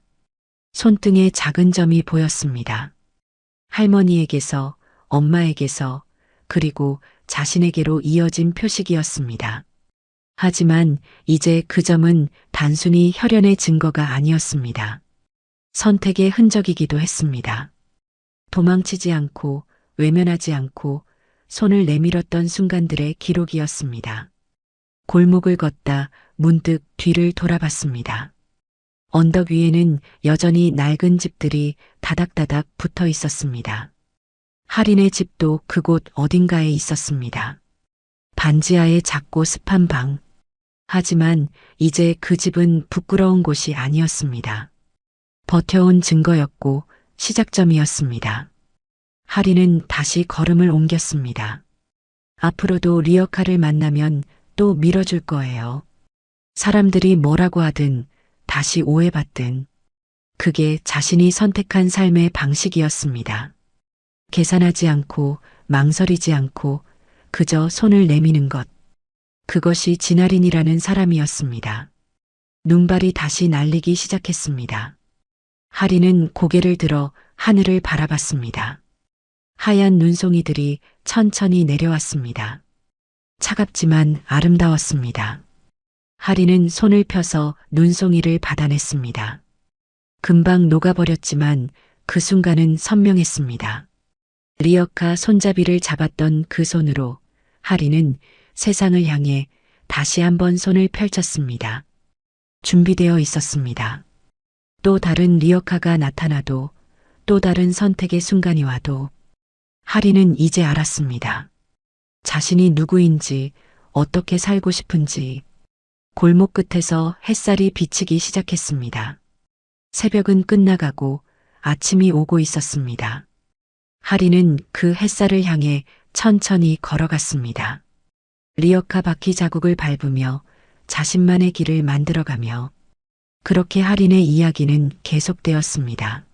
손등에 작은 점이 보였습니다. 할머니에게서, 엄마에게서, 그리고 자신에게로 이어진 표식이었습니다. 하지만 이제 그 점은 단순히 혈연의 증거가 아니었습니다. 선택의 흔적이기도 했습니다. 도망치지 않고 외면하지 않고 손을 내밀었던 순간들의 기록이었습니다. 골목을 걷다 문득 뒤를 돌아봤습니다. 언덕 위에는 여전히 낡은 집들이 다닥다닥 붙어 있었습니다. 할인의 집도 그곳 어딘가에 있었습니다. 반지하의 작고 습한 방. 하지만 이제 그 집은 부끄러운 곳이 아니었습니다. 버텨온 증거였고 시작점이었습니다. 할인은 다시 걸음을 옮겼습니다. 앞으로도 리어카를 만나면 또 밀어줄 거예요. 사람들이 뭐라고 하든 다시 오해받든 그게 자신이 선택한 삶의 방식이었습니다. 계산하지 않고 망설이지 않고 그저 손을 내미는 것. 그것이 진아린이라는 사람이었습니다. 눈발이 다시 날리기 시작했습니다. 하리는 고개를 들어 하늘을 바라봤습니다. 하얀 눈송이들이 천천히 내려왔습니다. 차갑지만 아름다웠습니다. 하리는 손을 펴서 눈송이를 받아냈습니다. 금방 녹아버렸지만 그 순간은 선명했습니다. 리어카 손잡이를 잡았던 그 손으로 하리는 세상을 향해 다시 한번 손을 펼쳤습니다. 준비되어 있었습니다. 또 다른 리어카가 나타나도 또 다른 선택의 순간이 와도 하리는 이제 알았습니다. 자신이 누구인지 어떻게 살고 싶은지. 골목 끝에서 햇살이 비치기 시작했습니다. 새벽은 끝나가고 아침이 오고 있었습니다. 하리는 그 햇살을 향해 천천히 걸어갔습니다. 리어카 바퀴 자국을 밟으며 자신만의 길을 만들어가며 그렇게 하린의 이야기는 계속되었습니다.